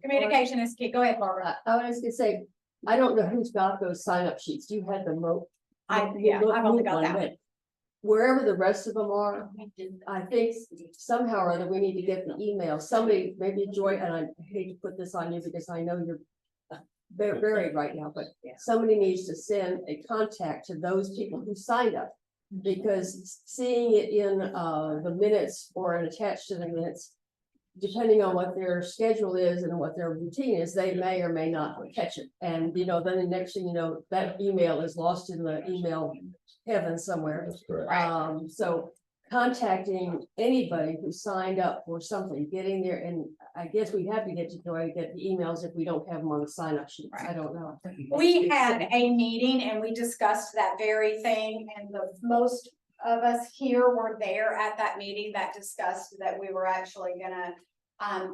Communication is key. Go ahead, Barbara. I was gonna say, I don't know who's got those sign up sheets. You had them. I've only got that one. Wherever the rest of them are, I think somehow or other, we need to get the email. Somebody, maybe Joy, and I hate to put this on you because I know you're very buried right now, but somebody needs to send a contact to those people who signed up. Because seeing it in the minutes or attached to the minutes, depending on what their schedule is and what their routine is, they may or may not catch it. And, then the next thing you know, that email is lost in the email heaven somewhere. That's correct. So contacting anybody who signed up for something, getting there, and I guess we have to get the emails if we don't have them on the sign up sheets. I don't know. We had a meeting and we discussed that very thing, and most of us here were there at that meeting that discussed that we were actually gonna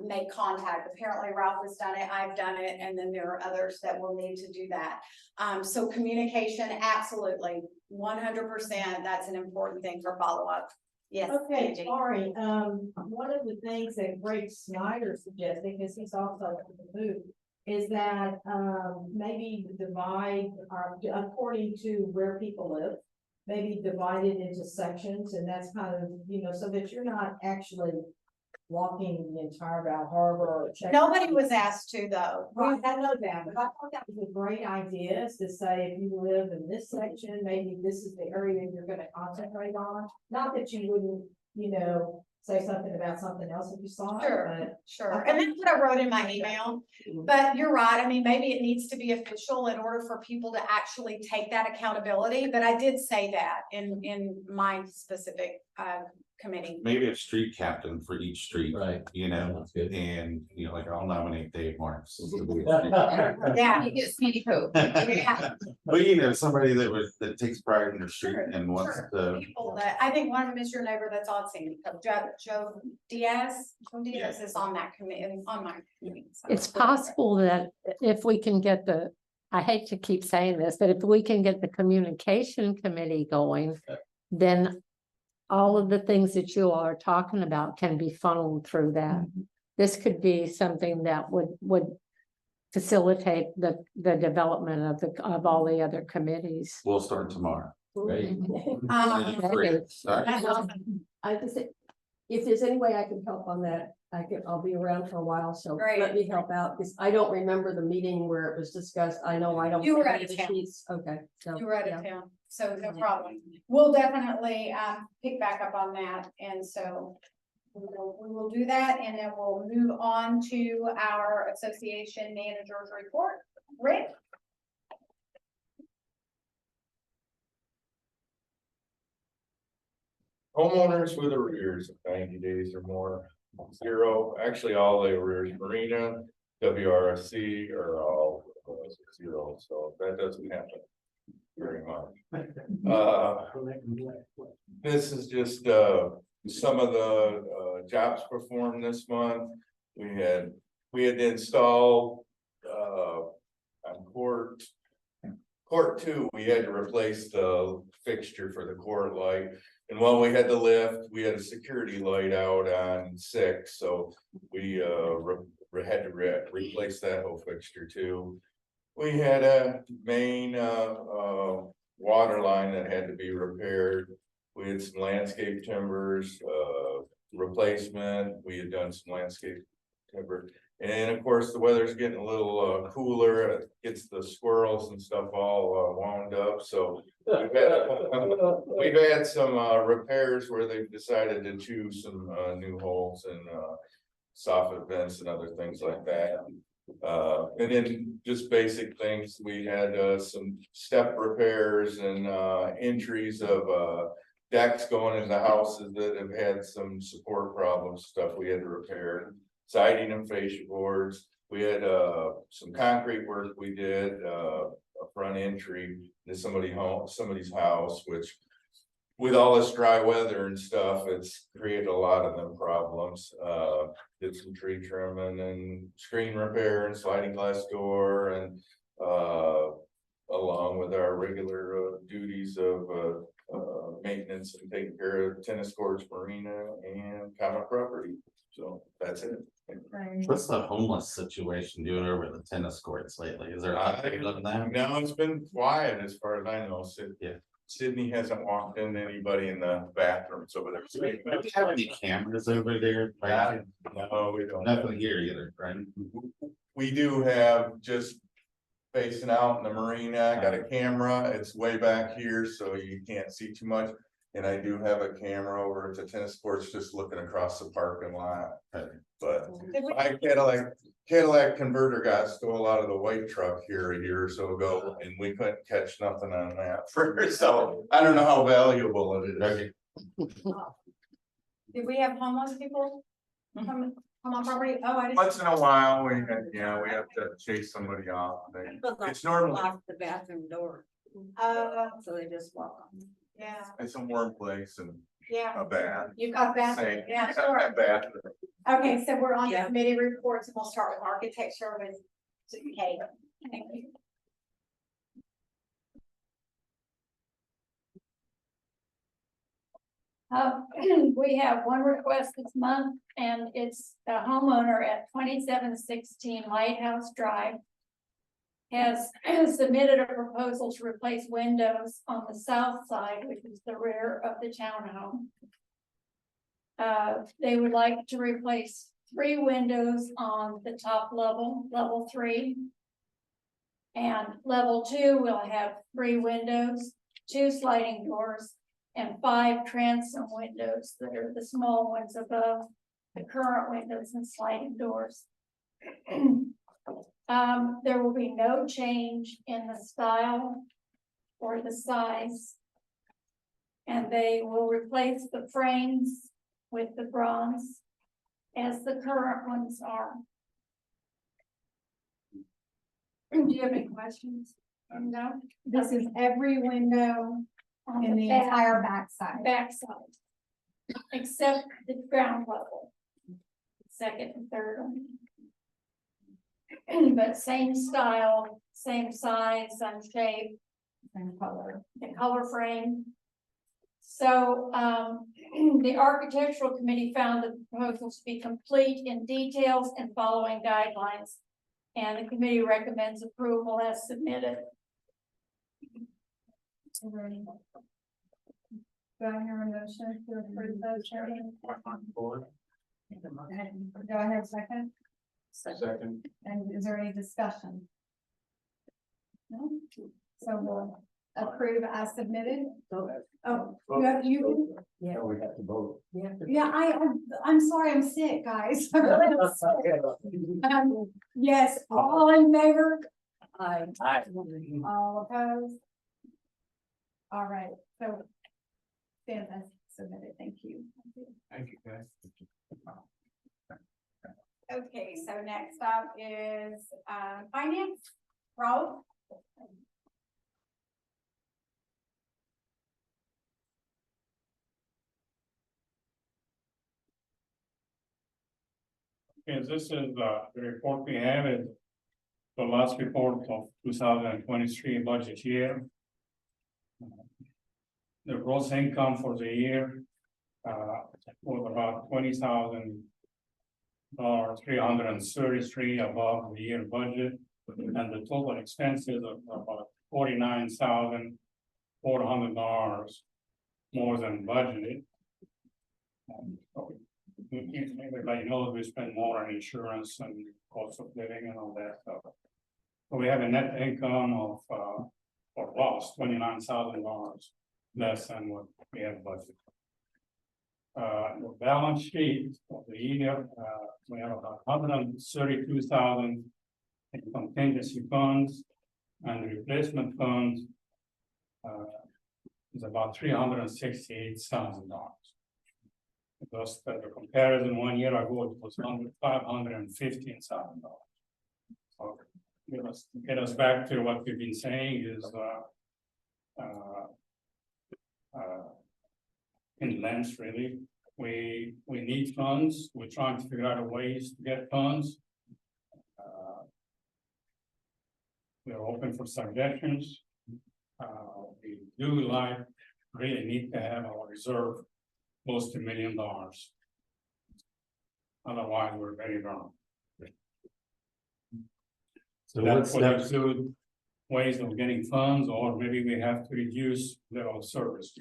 make contact. Apparently Ralph has done it, I've done it, and then there are others that will need to do that. So communication, absolutely, 100%, that's an important thing for follow-up. Yes. Okay, Angie. Ari, one of the things that Greg Snyder suggested, because he's also in the booth, is that maybe divide according to where people live, maybe divide it into sections, and that's kind of, so that you're not actually walking the entire Val Harbor or checking. Nobody was asked to though. Right, I know that, but I thought that was a great idea, is to say, if you live in this section, maybe this is the area you're gonna concentrate on. Not that you wouldn't, say something about something else if you saw it, but. Sure, and that's what I wrote in my email, but you're right, I mean, maybe it needs to be official in order for people to actually take that accountability, but I did say that in my specific committee. Maybe a street captain for each street. Right. That's good. And, like I'll nominate Dave Marks. Yeah. You get Smitty Pope. Yeah. But somebody that takes pride in the street and wants Sure. to. People that, I think one of them is your neighbor that's on scene, Joe Diaz. Joe Diaz is on that committee, on my committee. So. It's possible that if we can get I hate to keep saying this, but if we can get the communication committee going, then all of the things that you all are talking about can be funneled through that. This could be something that would facilitate the development of all the other committees. We'll start tomorrow. Great. That's awesome. I just say, if there's any way I can help on that, I'll be around for a while, so Great. let me help out, because I don't remember the meeting where it was discussed. I know I don't. You were have out of the town. sheets. Okay. So, You were out yeah. of town, so no problem. We'll definitely pick back up on that, and so we will do that, and then we'll move on to our association manager's report. Rick? Homeowners with arrears of 90 days or more, 0, actually all the arrears, Marina, WRSC are all 0, so that doesn't happen. very much. This is just, some of the, jobs performed this month. We had installed, on court 2, we had to replace the fixture for the court light. And while we had the lift, we had a security light out on 6, so we, had to replace that whole fixture too. We had a main, water line that had to be repaired. We had some landscape timbers, replacement. We had done some landscape timber. And of course, the weather's getting a little, cooler. It gets the squirrels and stuff all, wound up, so. We've had some, repairs where they've decided to choose some, new holes and, soffit vents and other things like that. And then just basic things, we had some step repairs and entries of decks going into houses that have had some support problems, stuff we had to repair, siding and fascia boards. We had some concrete work we did, a front entry to somebody's house, which with all this dry weather and stuff, it's created a lot of them problems. Did some tree trimming and screen repair and sliding glass door, and along with our regular duties of maintenance and taking care of tennis courts, marina, and common property. So that's it. What's the homeless situation doing over the tennis courts lately? Is there a lot of that? No, it's been quiet as far as I know. Sydney hasn't walked in anybody in the bathrooms over there. Do we have any cameras over there? No, we don't. Nothing here either, right? We do have, just facing out in the marina. I got a camera. It's way back here, so you can't see too much. And I do have a camera over at the tennis courts, just looking across the parking lot. But Cadillac converter got stole out of the white truck here a year or so ago, and we couldn't catch nothing on that first. So I don't know how valuable it is. Did we have homeless people come on property? Oh, I didn't. Once in a while, we have to chase somebody off. It's normally, Lock the bathroom door, so they just walk on. Yeah, it's a warm place and yeah. a bath. You got that? Same. Yeah, sure. A bath. Okay, so we're on the Yeah. committee reports, and we'll start with architecture with Kate. Thank you. We have one request this month, and it's a homeowner at 2716 Lighthouse Drive. Has submitted a proposal to replace windows on the south side, which is the rear of the townhome. They would like to replace 3 windows on the top level, level 3. And level 2 will have 3 windows, 2 sliding doors, and 5 transom windows that are the small ones above the current windows and sliding doors. There will be no change in the style or the size. And they will replace the frames with the bronze as the current ones are. Do you have any questions? No? This is every window On in the entire backside. backside, except the ground level, second and third one. But same style, same size, same shape, Same color. the color frame. So, the architectural committee found the proposals to be complete in details and following guidelines. And the committee recommends approval as submitted. Do I hear a motion to approve those? Do I have a second? Second. And is there any discussion? No? So we'll approve as submitted. Oh, you. Yeah, we have to vote. Yeah, I'm sorry, I'm sick, guys. Yes, all in favor? Aye. All opposed? All right, so stand as submitted, thank you. Thank you, guys. Okay, so next up is finance, Rob. Okay, this is the report we have is the last report of 2023 budget year. The gross income for the year was about $20,000, 333 above the year budget, and the total expenses of about $49,400 more than budgeted. So, everybody knows we spend more on insurance and cost of living and all that stuff. So we have a net income of or loss $29,000 less than what we have budgeted. The balance sheet of the year, we have about 132,000 in contingency funds, and the replacement funds is about $368,000. Because the comparison 1 year ago, it was $515,000. So get us back to what we've been saying is in length, really. We need funds. We're trying to figure out ways to get funds. We're open for suggestions. We do really need to have our reserve close to $1 million. Otherwise, we're very wrong. So That what would steps, include ways of getting funds, or maybe we have to reduce level of service.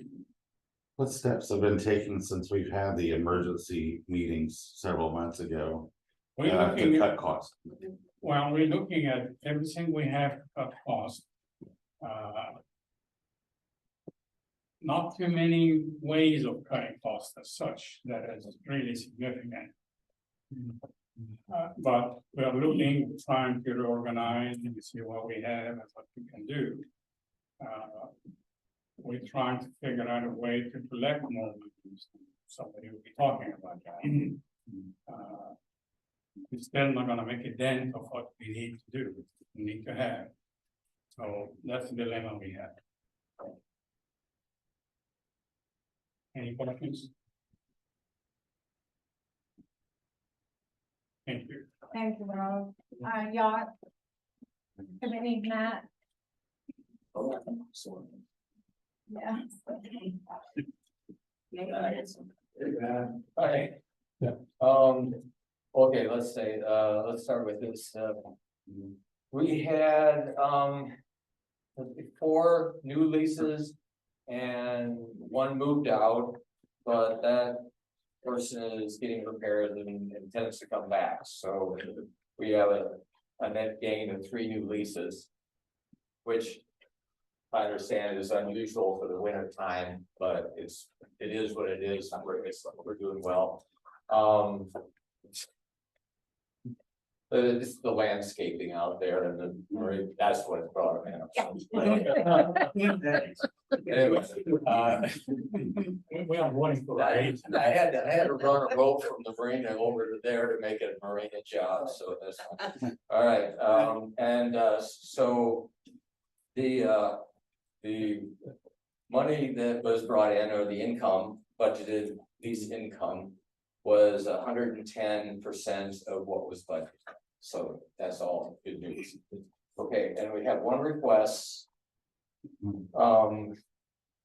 what steps have been taken since we've had the emergency meetings several months ago? We're To looking at, cut costs. well, we're looking at everything we have to cut cost. Not too many ways of cutting costs as such that is really significant. But we are looking, trying to reorganize and see what we have and what we can do. We're trying to figure out a way to collect more money. Somebody will be talking about that. We're still not gonna make a dent of what we need to do, we need to have. So that's the dilemma we have. Any questions? Thank you. Thank you, Rob. Yacht. Committee, Matt. Yeah. Okay. Yeah. Okay, let's start with this, we had, 4 new leases and 1 moved out, but that person is getting prepared and intends to come back, so we have a net gain of 3 new leases, which I understand is unusual for the winter time, but it is what it is. We're doing well. It's the landscaping out there and that's what it brought me up. Anyway, We are running for I eight. had to run a rope from the marina over to there to make it a marina job, so that's all right. So the money that was brought in, or the income, budgeted lease income, was 110% of what was budgeted. So that's all good news. Okay, and we have 1 request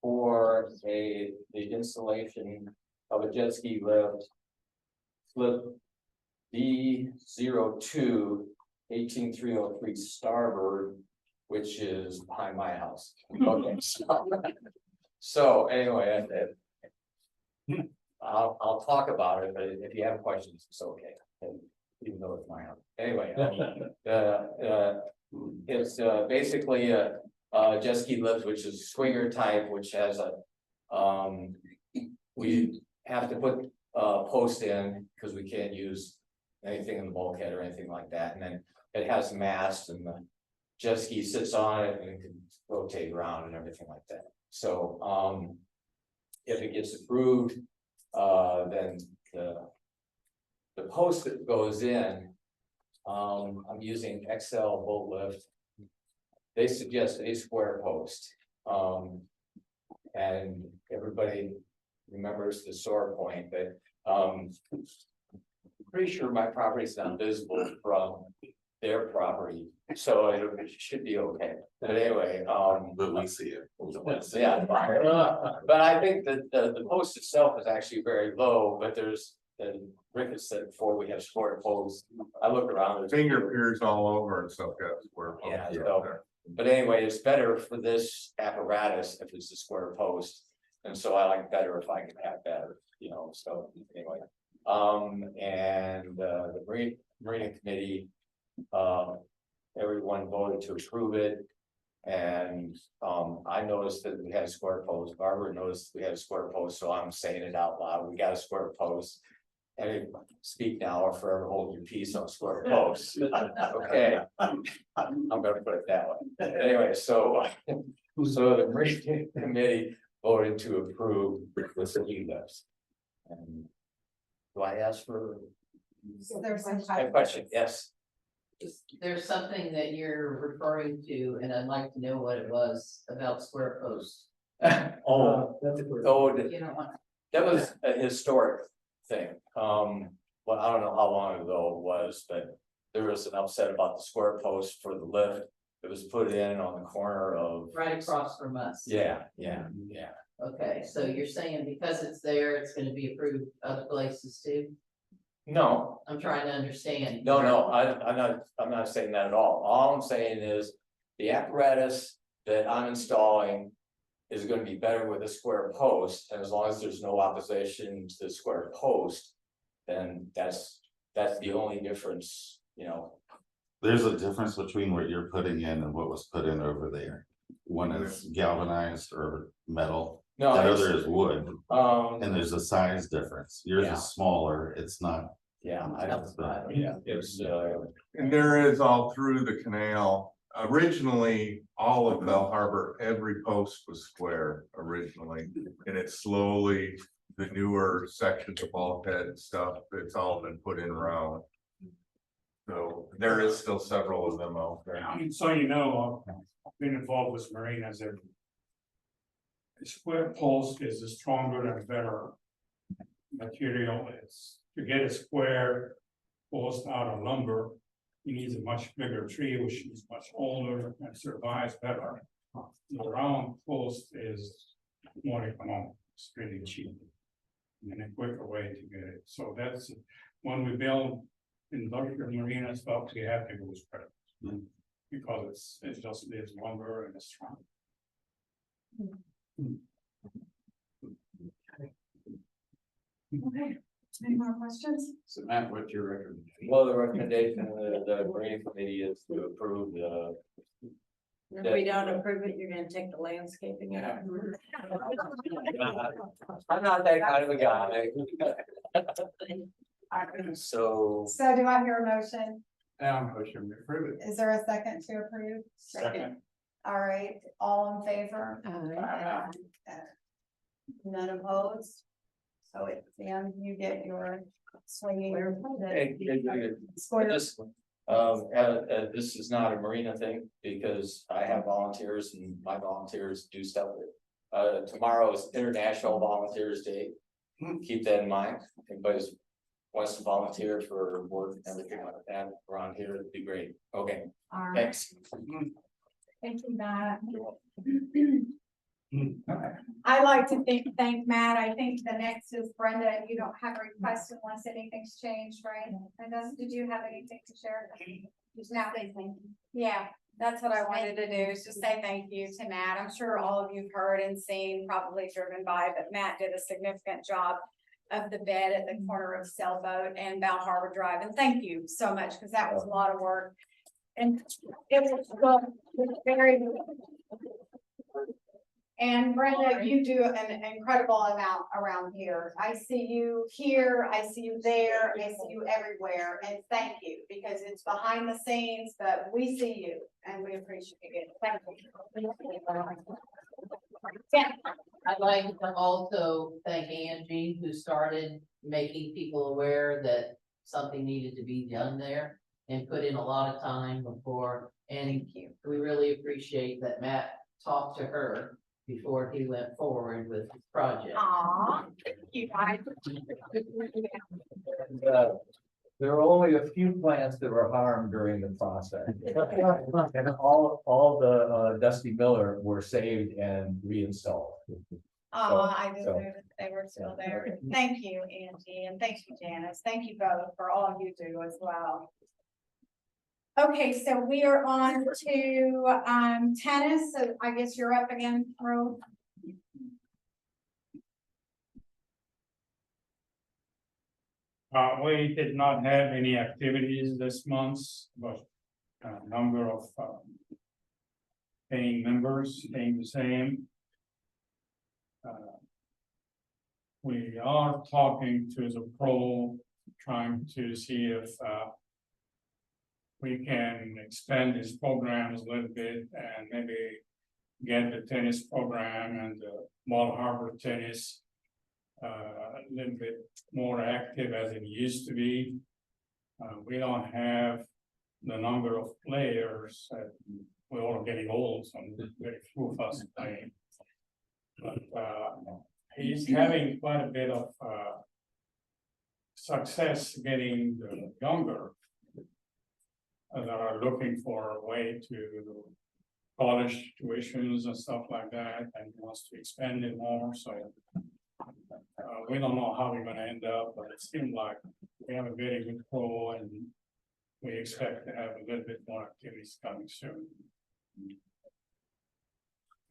for the installation of a jet ski lift, slip D02 18303 Starboard, which is behind my house. Okay, so anyway, I'll talk about it, but if you have questions, it's okay. Even though it's my house. Anyway, it's basically a jet ski lift, which is swinger type, which has we have to put a post in because we can't use anything in the bulkhead or anything like that. And then it has a mast and the jet ski sits on it and it can rotate around and everything like that. So if it gets approved, then the post that goes in, I'm using XL boat lift. They suggest a square post. And everybody remembers the sore point that pretty sure my property's not visible from their property, so it should be okay. But anyway, But we see it. yeah. But I think that the post itself is actually very low, but there's, and Rick has said before, we have square posts. I look around. there's- Finger piers all over and stuff, got square. posts Yeah, out so- there. But anyway, it's better for this apparatus if it's a square post. And so I like better if I can have better, you know, so anyway. And the Marina Committee, everyone voted to approve it. And I noticed that we had a square post. Barbara noticed we had a square post, so I'm saying it out loud. We got a square post. And speak now or forever hold your peace on square posts. Okay. I'm gonna put it that way. Anyway, so the Marina Committee voted to approve the ski lifts. And do I ask for There's some a question? Yes. There's something that you're referring to, and I'd like to know what it was about square posts. Oh, You don't want. that was a historic thing. Well, I don't know how long ago it was, but there was an upset about the square post for the lift. It was put in on the corner of. Right across from us. Yeah. Okay, so you're saying because it's there, it's gonna be approved other places too? No, I'm trying to understand. no, I'm not saying that at all. All I'm saying is the apparatus that I'm installing is gonna be better with a square post, and as long as there's no opposition to the square post, then that's the only difference, you know. There's a difference between what you're putting in and what was put in over there. One is galvanized or metal, No, that it's- other is wood, and there's a size difference. Yours Yeah. is smaller, it's not. yeah, I don't, yeah, it's, And there is all through the canal. Originally, all of Bell Harbor, every post was square originally, and it's slowly, the newer sections of bulkhead and stuff, it's all been put in round. So there is still several of them out there. So you know, I've been involved with marinas and. A square post is a stronger and better material. It's to get a square post out of lumber. You need a much bigger tree, which is much older and survives better. The round post is more economical, it's really cheap. And a quicker way to get it, so that's when we build industrial marina stuff, we have to go with square. Because it just lives longer and it's strong. Okay, any more questions? So Matt, what's your recommendation? well, the recommendation of the Marina Committee is to approve the. If we don't approve it, you're gonna take the landscaping out. I'm not that kind of a guy. So. So do I hear a motion? Now, motion to approve it. Is there a second to approve? Second. All right, all in favor? Uh, None opposed? So it's the end, you get your swinging. Square. This, this is not a marina thing because I have volunteers and my volunteers do stuff. Tomorrow is International Volunteers Day. Keep that in mind. If anybody wants to volunteer for work and everything like that around here, it'd be great. Okay, All right, thanks. thank you, Matt. I like to thank Matt. I think the next is Brenda. You don't have a request unless anything's changed, right? And did you have anything to share? Just now, yeah, that's what I wanted to do, is just say thank you to Matt. I'm sure all of you've heard and seen, probably driven by, but Matt did a significant job of the bed at the corner of Sailboat and Bell Harbor Drive. And thank you so much, because that was a lot of work. And it was very. And Brenda, you do an incredible amount around here. I see you here, I see you there, I see you everywhere, and thank you, because it's behind the scenes, but we see you and we appreciate it. Thank you. Yeah. I'd like to also thank Angie, who started making people aware that something needed to be done there and put in a lot of time before. And we really appreciate that Matt talked to her before he went forward with his project. Aw, thank you guys. There were only a few plants that were harmed during the process. And all the Dusty Miller were saved and reinstalled. I just so- knew that they were still there. Thank you, Angie, and thank you, Janice. Thank you both for all you do as well. Okay, so we are on to tennis, so I guess you're up again, Ro. We did not have any activities this month, but number of paying members staying the same. We are talking to the pro, trying to see if we can expand these programs a little bit and maybe get the tennis program and the Harbour tennis a little bit more active as it used to be. We don't have the number of players. We're all getting old, so very few of us playing. But he's having quite a bit of success getting the younger that are looking for a way to college tuitions and stuff like that, and wants to expand it more. So we don't know how we're gonna end up, but it seems like we have a very good pro, and we expect to have a little bit more activities coming soon.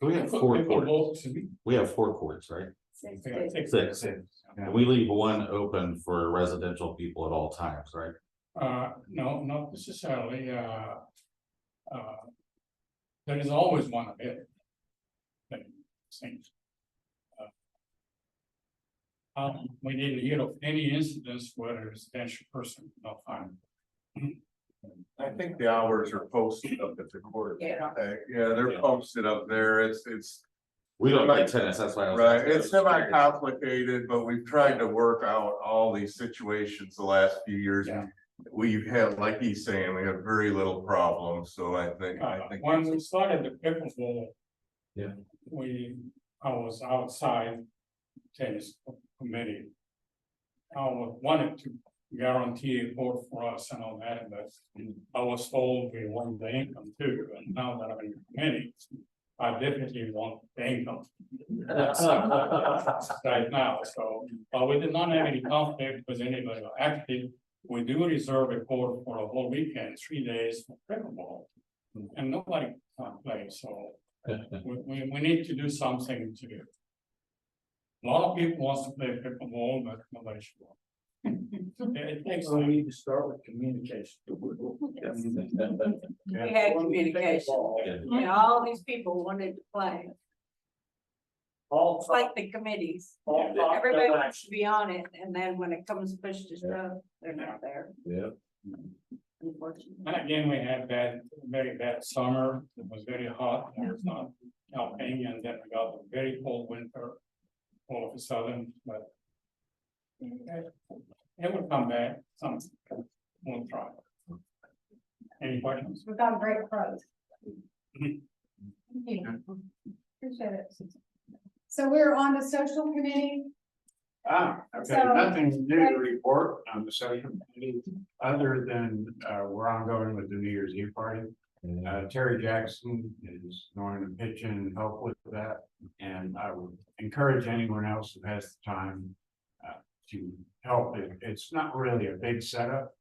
We have four courts. We have 4 courts, right? 6. And we leave one open for residential people at all times, right? No, not necessarily, there is always one available. We didn't hear of any incidents where a residential person did not find. I think the hours are posted up at the court. Yeah. Yeah, they're posted up there. It's. We don't like tennis, that's why I was. Right, it's semi-complicated, but we've tried to work out all these situations the last few years. Yeah. We've had, like he's saying, we have very little problems, so I think. When we started the pickleball. Yeah. I was outside tennis committee. I wanted to guarantee a court for us and all that, but I was told we want the income too, and now that I'm in the committee, I definitely want the income. Right now, so, but we did not have any conflict with anybody. Actually, we do reserve a court for a whole weekend, 3 days for pickleball. And nobody can play, so we need to do something to do. A lot of people wants to play pickleball, but nobody should. It takes. So we need to start with communication. We had communication, and all these people wanted to play. It's like the committees, everybody wants to be on it, and then when it comes push to shove, they're not there. Yeah. Unfortunately. And again, we had very bad summer. It was very hot. It was not helping, and then we got a very cold winter all of a sudden, but it will come back. We'll try. Any questions? We've got a great pros. Appreciate it. So we're on the social committee. Okay, So- nothing new to report on the social committee, other than, we're ongoing with the New Year's Eve party. Terry Jackson is going to pitch in and help with that, and I would encourage anyone else who has the time to help. It's not really a big setup,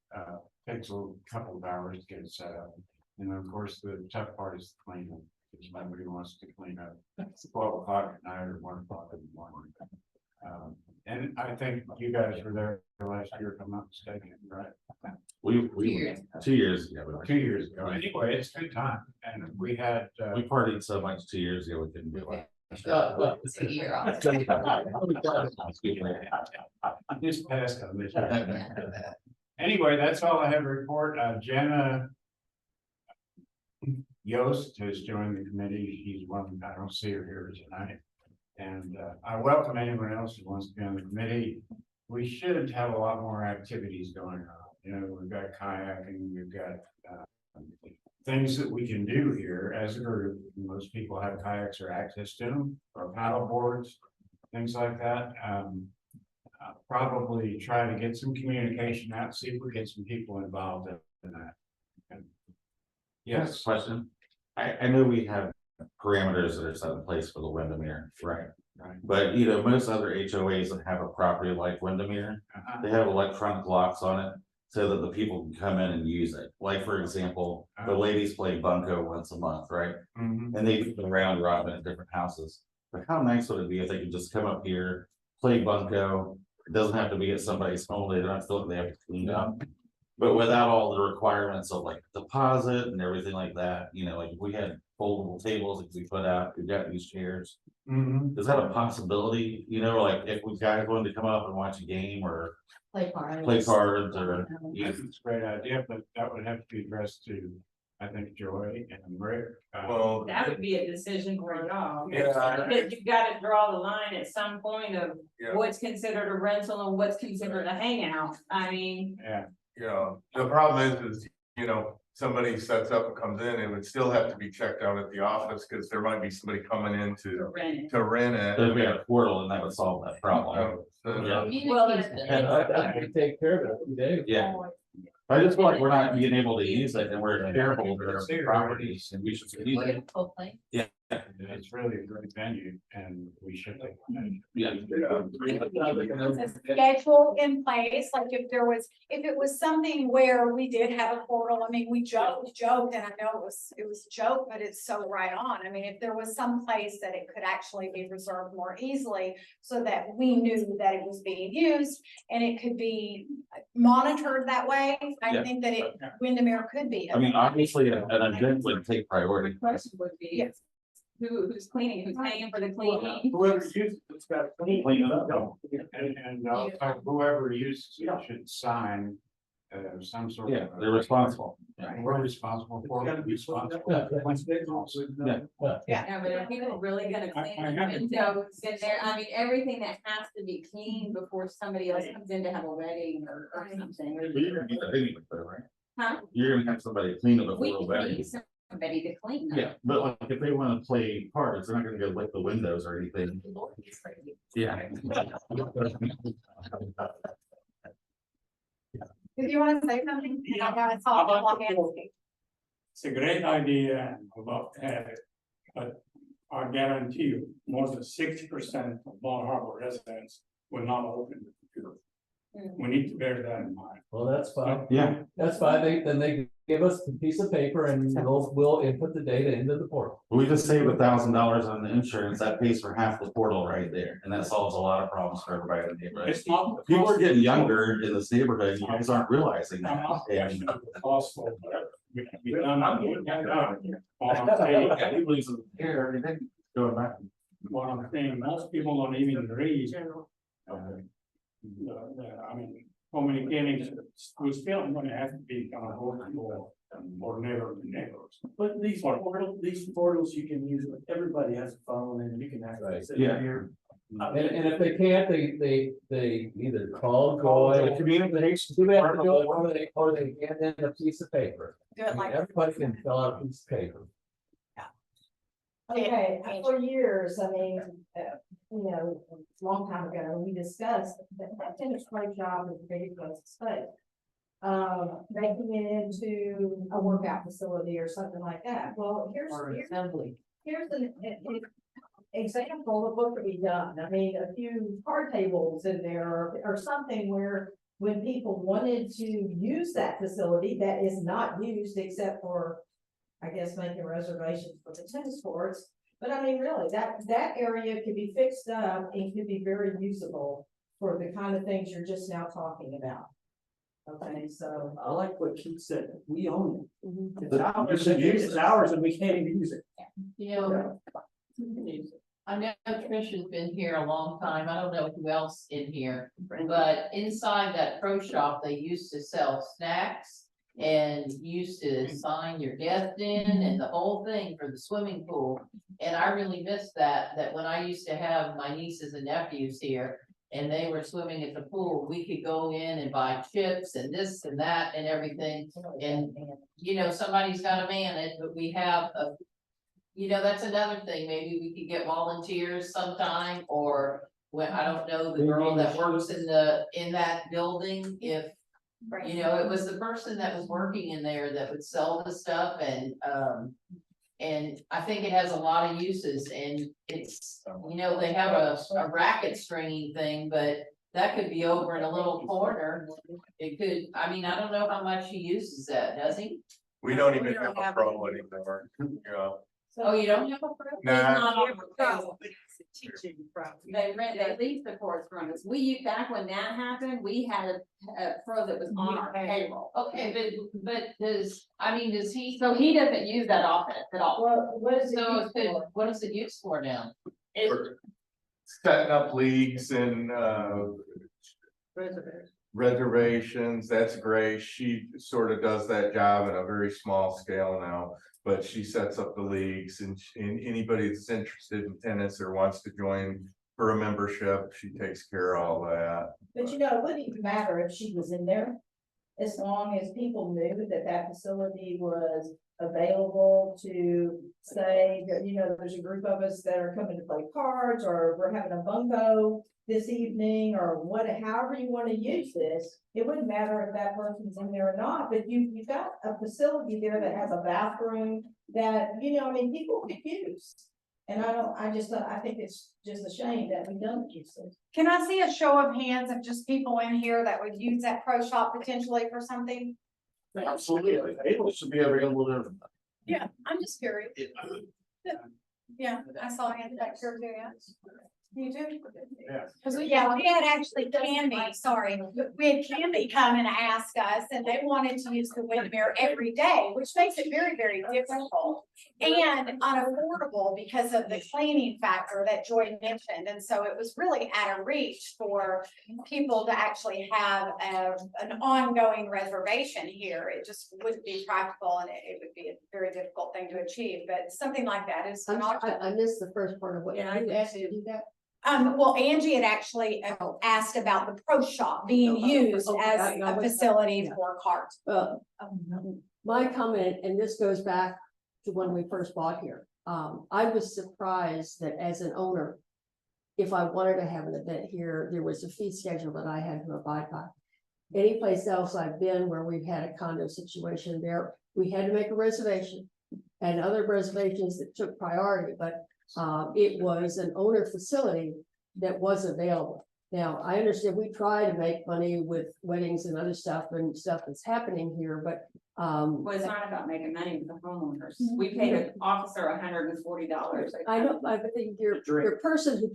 takes a couple of hours to get it set up. And of course, the tough part is the cleanup, because nobody wants to clean up at 12 o'clock at night or 1 o'clock in the morning. And I think you guys were there last year, if I'm not mistaken, right? We 2 years ago. 2 years ago. Anyway, it's a good time, and we had, We partied so much 2 years ago, we couldn't do it. Just passed on this. Anyway, that's all I have to report. Jenna Yost has joined the committee. She's one, I don't see her here tonight. And I welcome anyone else who wants to be on the committee. We should have a lot more activities going on. You know, we've got kayaking, we've got things that we can do here as a group. Most people have kayaks or access to them, or paddle boards, things like that. Probably try to get some communication out, see if we get some people involved in that. And- Yes, Question. I know we have parameters that are set in place for the Windermere, right? right. But you know, most other HOAs that have a property like Windermere, Uh-huh. they have electronic locks on it. So that the people can come in and use it. Like, for example, the ladies play bunco once a month, right? Mhm. And they do round robin at different houses. But how nice would it be if they could just come up here, play bunco? It doesn't have to be at somebody's home, they don't feel like they have to clean up. But without all the requirements of like deposit and everything like that, you know, like if we had foldable tables that we put out, we've got these chairs. Mhm. Is that a possibility? You know, like if we guys wanted to come up and watch a game or Play cards. play cards or. I think it's a great idea, but that would have to be addressed to, I think, Joy and Rick. Well, That would be a decision for y'all. Yeah. Because you gotta draw the line at some point of Yeah. what's considered a rental and what's considered a hangout. I mean, Yeah, you know, the problem is, you know, somebody sets up and comes in, it would still have to be checked out at the office, because there might be somebody coming in to rent it. to rent it. If we had a portal, and that would solve that problem. So, Yeah. Well, And I can take care of it every day. Yeah. I just feel like we're not being able to use it and we're shareholder of the properties and we should use it. Beautiful place. it's really a great venue and we should. Yeah. a schedule in place, like if it was something where we did have a portal, I mean, we joked, and I know it was a joke, but it's so right on. I mean, if there was some place that it could actually be reserved more easily so that we knew that it was being used and it could be monitored that way, I Yeah. think that Windermere could be. I mean, obviously, an event would take priority. The question would be, Yes. who's cleaning, who's paying for the cleaning? Whoever uses it's got to clean it up. And whoever uses it should sign some sort of. Yeah, they're responsible. We're responsible for it, responsible. Yeah. Yeah, but are people really gonna clean I the haven't- windows in there? I mean, everything that has to be cleaned before somebody else comes in to have a wedding or something. But you're gonna need that anyway, though, right? Huh? You're gonna have somebody clean it We before the can wedding. need somebody to clean them. Yeah, but like if they wanna play cards, they're not gonna go lick the windows or anything. Yeah. If you want to say something, I gotta talk long. It's a great idea and I'd love to have it, but I guarantee you, more than 60% of Ball Harbor residents will not open the computer. We need to bear that in mind. Well, that's fine. Yeah, That's fine. Then they give us a piece of paper and we'll input the data into the portal. we just saved $1,000 on the insurance, that pays for half the portal right there, and that solves a lot of problems for everybody in the neighborhood. It's not. the People are cost- getting younger in this neighborhood, you guys aren't realizing I'm that. not Yeah. questioning the cost of whatever. We can be done. All I'm saying- He believes in the care, everything going back. What I'm saying, most people don't even read. I mean, communicating, we're still gonna have to be kind of or neighbor to neighbors. But these portals you can use, everybody has a phone and you can access it. Yeah. Here. And if they can't, they either call Joy. Communication. Do we have to do it, or they hand in a piece of paper. Do it I mean, like. everybody can fill out a piece of paper. Okay, for years, I mean, you know, a long time ago, we discussed that tennis court job is a very close space. Making it into a workout facility or something like that. Well, here's an example of what could be done. I mean, a few card tables in there or something where when people wanted to use that facility that is not used except for, I guess, making reservations for the tennis courts. But I mean, really, that area could be fixed up and could be very usable for the kind of things you're just now talking about. Okay, so. I like what Keith said, we own it. Mhm. It's ours and we can't even use it. You know, I know Trish has been here a long time. I don't know who else in here. But inside that pro shop, they used to sell snacks and used to sign your guest in and the whole thing for the swimming pool. And I really miss that when I used to have my nieces and nephews here and they were swimming at the pool, we could go in and buy chips and this and that and everything. And, you know, somebody's gotta man it, but we have you know, that's another thing. Maybe we could get volunteers sometime or when, I don't know the girl that works in that building, if, you know, it was the person that was working in there that would sell the stuff and I think it has a lot of uses and it's, you know, they have a racket stringing thing, but that could be over in a little corner. It could, I mean, I don't know how much he uses that, does he? We don't even have a pro anymore, yeah. Oh, you don't have a pro? Nah. They leased the course from us. Back when that happened, we had a pro that was on our payroll. Okay, but does he? So he doesn't use that office at all. Well, what is it So used for? what is it used for now? Setting up leagues and, reservations, that's great. She sort of does that job at a very small scale now. But she sets up the leagues and anybody that's interested in tennis or wants to join for a membership, she takes care of all that. But you know, it wouldn't even matter if she was in there, as long as people knew that that facility was available to say, that, you know, there's a group of us that are coming to play cards, or we're having a bungo this evening, or however you want to use this. It wouldn't matter if that person's in there or not, but you've got a facility there that has a bathroom that, you know, I mean, people could use. And I think it's just a shame that we don't use it. Can I see a show of hands of just people in here that would use that pro shop potentially for something? Absolutely, it should be available to everybody. Yeah, I'm just curious. Yeah, I saw hands back here too, yeah. You do? Yeah. Cause we had actually Candy, sorry, we had Candy come and ask us, and they wanted to use the windmere every day, which makes it very, very difficult. And unaffordable because of the cleaning factor that Joy mentioned, and so it was really out of reach for people to actually have an ongoing reservation here. It just wouldn't be practical, and it would be a very difficult thing to achieve, but something like that is an option. I missed the first part of what you asked to do that. Well, Angie had actually asked about the pro shop being used as a facility for carts. My comment, and this goes back to when we first bought here. I was surprised that as an owner, if I wanted to have an event here, there was a fee schedule that I had to abide by. Any place else I've been where we've had a condo situation there, we had to make a reservation and other reservations that took priority, but it was an owner facility that was available. Now, I understand we try to make money with weddings and other stuff and stuff that's happening here, but Well, it's not about making money with the homeowners. We paid an officer $140. I know, I think your person who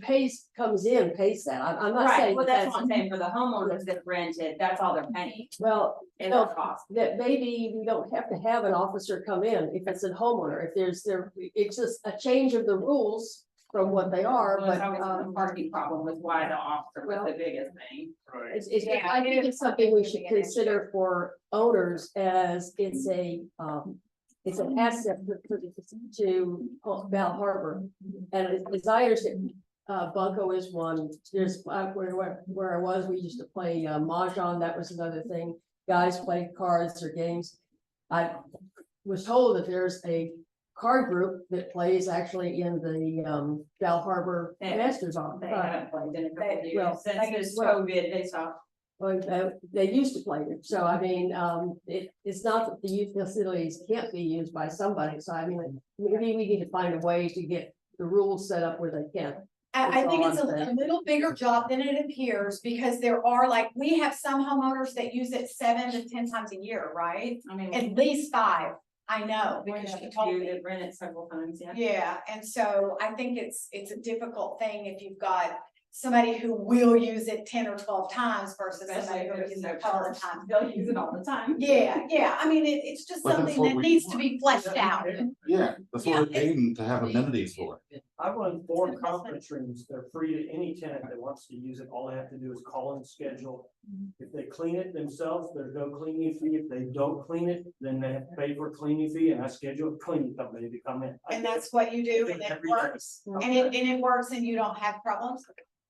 comes in pays that. I'm not Right, saying well, that's what I'm saying, for the homeowners that rent it, that's all they're paying. Well, It's no, their cost. that maybe we don't have to have an officer come in if it's a homeowner, if it's just a change of the rules from what they are, Well, but it's always a parking problem was why the officer was the biggest thing. I think it's something we should consider for owners, as it's an asset to Val Harbor. And as I understand, Bunko is one. There's where I was, we used to play Mahjong. That was another thing. Guys play cards or games. I was told that there's a card group that plays actually in the Val Harbor Masters on. They haven't played in a couple of years. Well, Since COVID, they stopped. Well, they used to play it, so I mean, it's not that the youth facilities can't be used by somebody, so I mean, maybe we need to find a way to get the rules set up where they can. I think it's a little bigger job than it appears, because there are, like, we have some homeowners that use it 7 to 10 times a year, right? I mean, At least 5, I know, because she told me. They've rented several times, yeah. Yeah, and so I think it's a difficult thing if you've got somebody who will use it 10 or 12 times versus somebody who uses it a couple of times. They'll use it all the time. Yeah, I mean, it's just But that's something what that we- needs to be fleshed out. Yeah, that's what we're paying to have amenities for. I run 4 conference rooms. They're free to any tenant that wants to use it. All they have to do is call and schedule. If they clean it themselves, there's no cleaning fee. If they don't clean it, then they have to pay for a cleaning fee, and I schedule a cleaning company to come in. And that's what you do, and it works, and it works, and you don't have problems.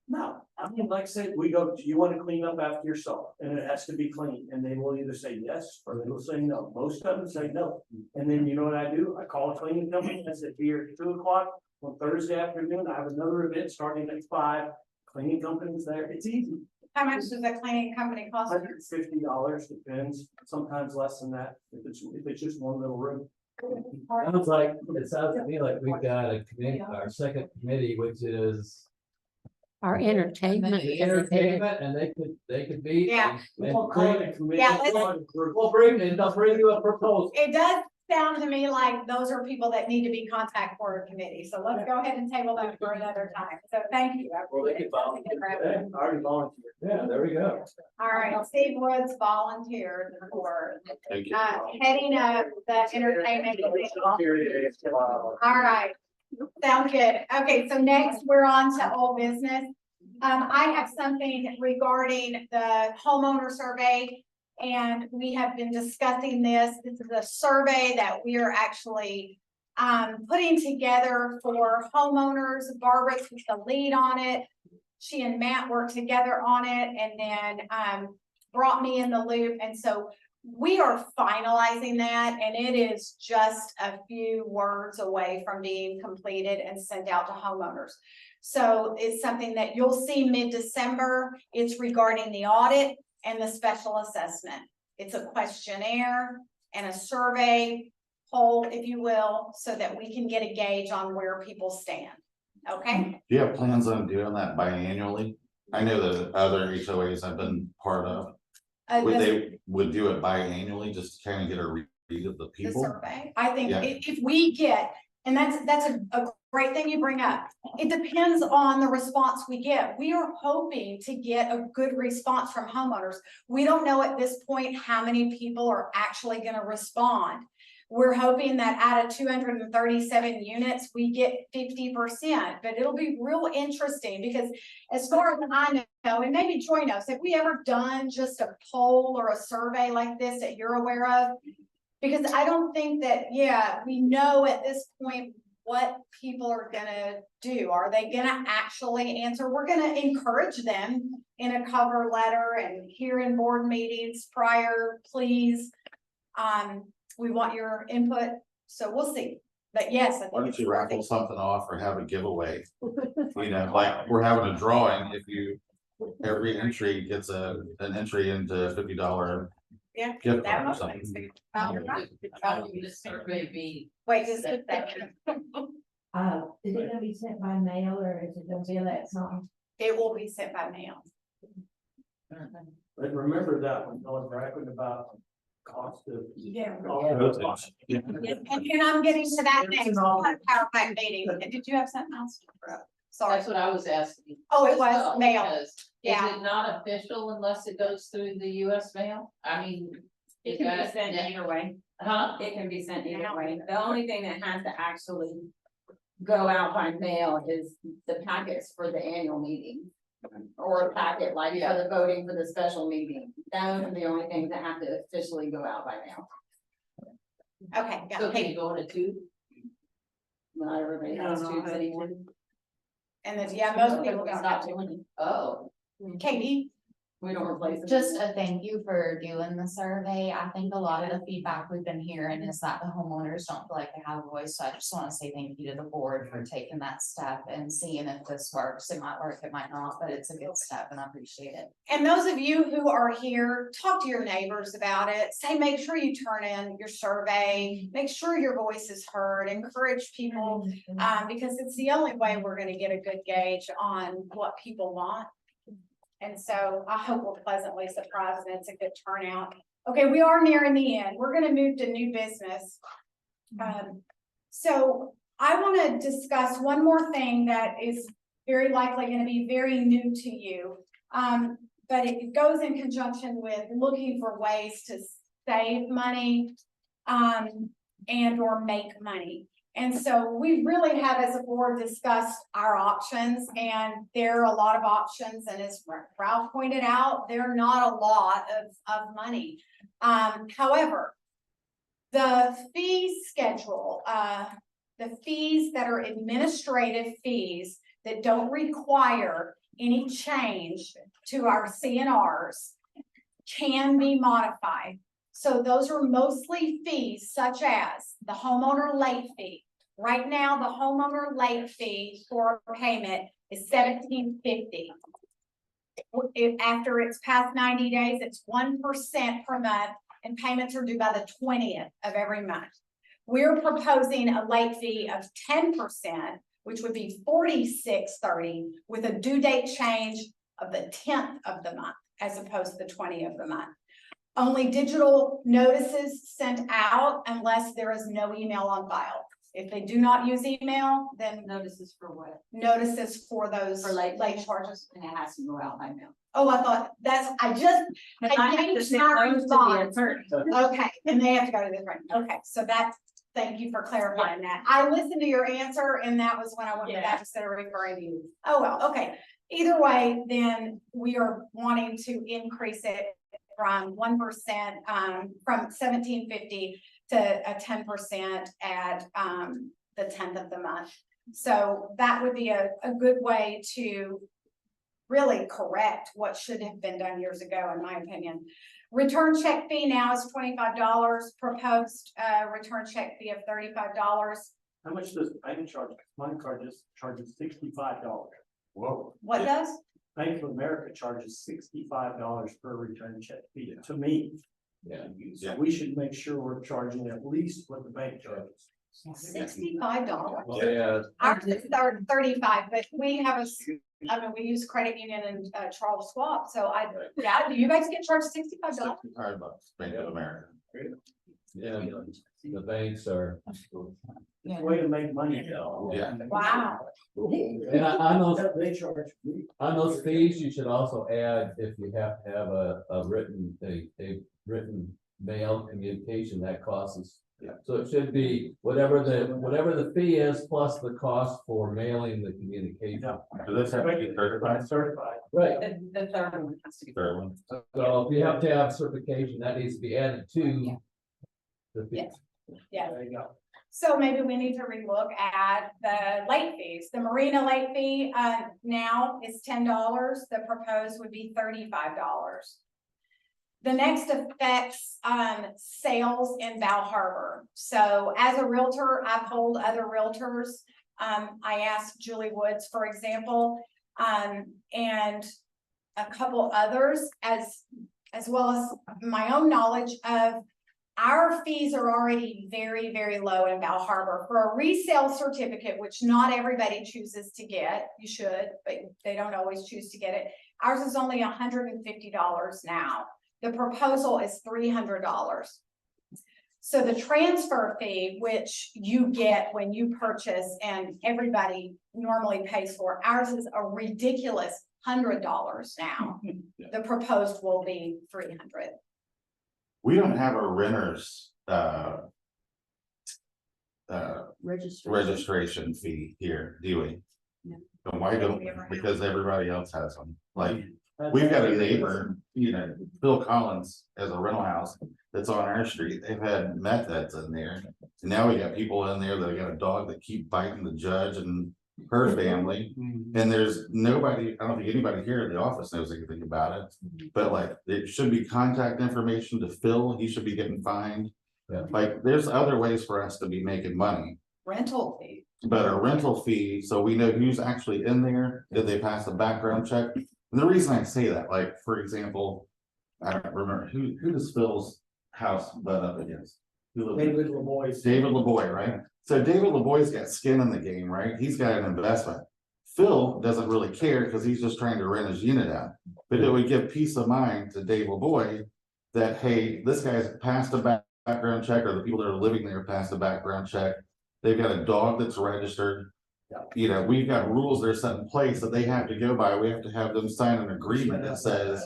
No, I mean, like I said, we go, do you want to clean up after yourself? And it has to be clean, and they will either say yes, or they will say no. Most of them say no. And then you know what I do? I call a cleaning company, I said, here at 2 o'clock on Thursday afternoon, I have another event starting at 5. cleaning companies there, it's easy. How much does a cleaning company cost? $150 depends, sometimes less than that, if it's just one little room. It sounds to me like we've got a committee, our second committee, which is Our entertainment. the entertainment, and they could be. Yeah. We won't call it a committee. Yeah, we'll call it a group. We'll bring it, they'll bring you a proposal. It does sound to me like those are people that need to be contact for a committee, so let's go ahead and table that for another time, so thank you. Well, they could volunteer. I already volunteered. Yeah, there we go. All right, Steve Woods volunteered for, Thank you. heading up the entertainment. All right, sounds good. Okay, so next we're on to old business. I have something regarding the homeowner survey. And we have been discussing this. This is a survey that we are actually putting together for homeowners. Barbara's the lead on it. She and Matt worked together on it and then brought me in the loop. And so we are finalizing that, and it is just a few words away from being completed and sent out to homeowners. So it's something that you'll see mid-December. It's regarding the audit and the special assessment. It's a questionnaire and a survey poll, if you will, so that we can get a gauge on where people stand. Okay? Do you have plans on doing that biannually? I know that other HOAs I've been part of, they would do it biannually just to kind of get a read of the The people. survey. I think Yeah. if we get, and that's a great thing you bring up. It depends on the response we get. We are hoping to get a good response from homeowners. We don't know at this point how many people are actually going to respond. We're hoping that out of 237 units, we get 50%, but it'll be real interesting because as far as I know, and maybe Joy knows, have we ever done just a poll or a survey like this that you're aware of? Because I don't think that, yeah, we know at this point what people are gonna do. Are they gonna actually answer? We're gonna encourage them in a cover letter and here in board meetings prior, please. We want your input, so we'll see. But yes. Why don't you raffle something off or have a giveaway? You know, like we're having a drawing, if you, every entry gets an entry into $50. Yeah. Gift that card or makes something. sense. How would this survey be? Wait, just a second. Is it gonna be sent by mail or is it gonna be electronic? It will be sent by mail. But remember that when Dylan bragging about cost of. Yeah. Yeah. And I'm getting to that next Power Pack meeting. Did you have something else? Sorry. That's what I was asking. Oh, it as was well, mail. because Yeah. Is it not official unless it goes through the US mail? I mean. It can be sent either way. Huh? It can be sent either way. The only thing that has to actually go out by mail is the packets for the annual meeting. Or a packet like for the voting for the special meeting. Those are the only things that have to officially go out by mail. Okay. Yeah. So can you go in a tube? Not everybody has No, tubes no. anymore. And then, yeah, most people don't Stop have to. doing it. Oh. Katie? We don't replace it. Just a thank you for doing the survey. I think a lot of the feedback we've been hearing is that the homeowners don't feel like they have a voice. So I just want to say thank you to the board for taking that step and seeing if this works. It might work, it might not, but it's a good step and I appreciate it. And those of you who are here, talk to your neighbors about it. Say, make sure you turn in your survey, make sure your voice is heard, encourage people, because it's the only way we're gonna get a good gauge on what people want. And so I hope we're pleasantly surprised and it's a good turnout. Okay, we are nearing the end. We're gonna move to new business. So I wanna discuss one more thing that is very likely gonna be very new to you. But it goes in conjunction with looking for ways to save money and or make money. And so we really have as a board discussed our options, and there are a lot of options. And as Ralph pointed out, they're not a lot of money. However, the fee schedule, the fees that are administrative fees that don't require any change to our CNRs can be modified. So those are mostly fees such as the homeowner late fee, Right now, the homeowner late fee for payment is $17.50. If after it's past 90 days, it's 1% per month, and payments are due by the 20th of every month. We're proposing a late fee of 10%, which would be $46.30, with a due date change of the 10th of the month, as opposed to the 20th of the month. Only digital notices sent out unless there is no email on file. If they do not use email, then Notices for what? notices for those For late charges. And it has to go out by mail. Oh, I thought I have to changed send my those to the response. attorney. Okay, and they have to go to the attorney. Okay, so thank you for clarifying that. I listened to your answer and that was when I went back instead of referring to you. Oh, well, okay. Either way, then we are wanting to increase it from 1%, from $17.50 to a 10% at the 10th of the month. So that would be a good way to really correct what should have been done years ago, in my opinion. Return check fee now is $25, proposed return check fee of $35. How much does bank charge? Mine charges $65. Whoa. What does? Bank of America charges $65 per return check fee to me. Yeah. So we should make sure we're charging at least what the bank charges. $65. Yeah. Ours is 35, but we have we use credit union and Charles Schwab. So do you guys get charged $65? $65, Bank of America. Yeah, the banks are. Way to make money. Yeah. Wow. And on those fees, you should also add, if you have to have a written mail communication, that costs us. Yeah. So it should be whatever the fee is plus the cost for mailing the communication. Does this have to be certified? Certified. Right. The third one has to be. Third one. So if you have to have certification, that needs to be added to the fee. Yeah. There you go. So maybe we need to relook at the late fees. The marina late fee now is $10. The proposed would be $35. The next affects sales in Val Harbor. So as a realtor, I polled other realtors. I asked Julie Woods, for example, and a couple others, as well as my own knowledge of. Our fees are already very, very low in Val Harbor for a resale certificate, which not everybody chooses to get. You should, but they don't always choose to get it. Ours is only $150 now. The proposal is $300. So the transfer fee, which you get when you purchase and everybody normally pays for, ours is a ridiculous $100 now. The proposed will be $300. We don't have a renter's registration fee here, do we? No. And why don't we? Because everybody else has them. Like, we've got a neighbor, Phil Collins has a rental house that's on our street. They've had meth heads in there. And now we got people in there that got a dog that keep biting the judge and her family. And there's nobody, I don't think anybody here in the office knows anything about it. But like, it should be contact information to Phil. He should be getting fined. Yeah. Like, there's other ways for us to be making money. Rental fee. But a rental fee, so we know who's actually in there, did they pass a background check? And the reason I say that, like, for example, I don't remember, who does Phil's house butt up against? David LeBoy. David LeBoy, right? So David LeBoy's got skin in the game, right? He's got an investment. Phil doesn't really care because he's just trying to rent his unit out. But it would give peace of mind to Dave LeBoy that, hey, this guy's passed a background check, or the people that are living there passed a background check. They've got a dog that's registered. We've got rules that are set in place that they have to go by. We have to have them sign an agreement that says,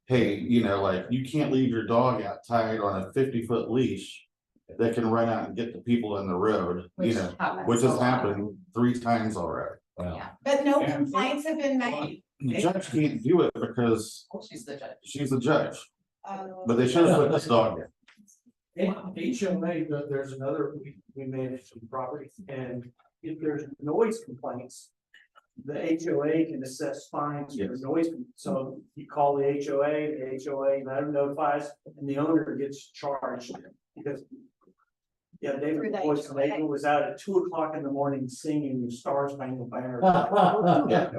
hey, like, you can't leave your dog out tied on a 50-foot leash that can run out and get the people in the road, which has happened 3 times already. Yeah, but no complaints have been made. The judge can't do it because She's the judge. she's the judge, but they should have put this dog in. HOA, there's another, we manage some properties, and if there's noise complaints, the HOA can assess fines for noise. So you call the HOA let them notifies, and the owner gets charged because Yeah, David Through the Boyce HOA. Latham was out at 2 o'clock in the morning singing the Star Spangled Banner. Yeah.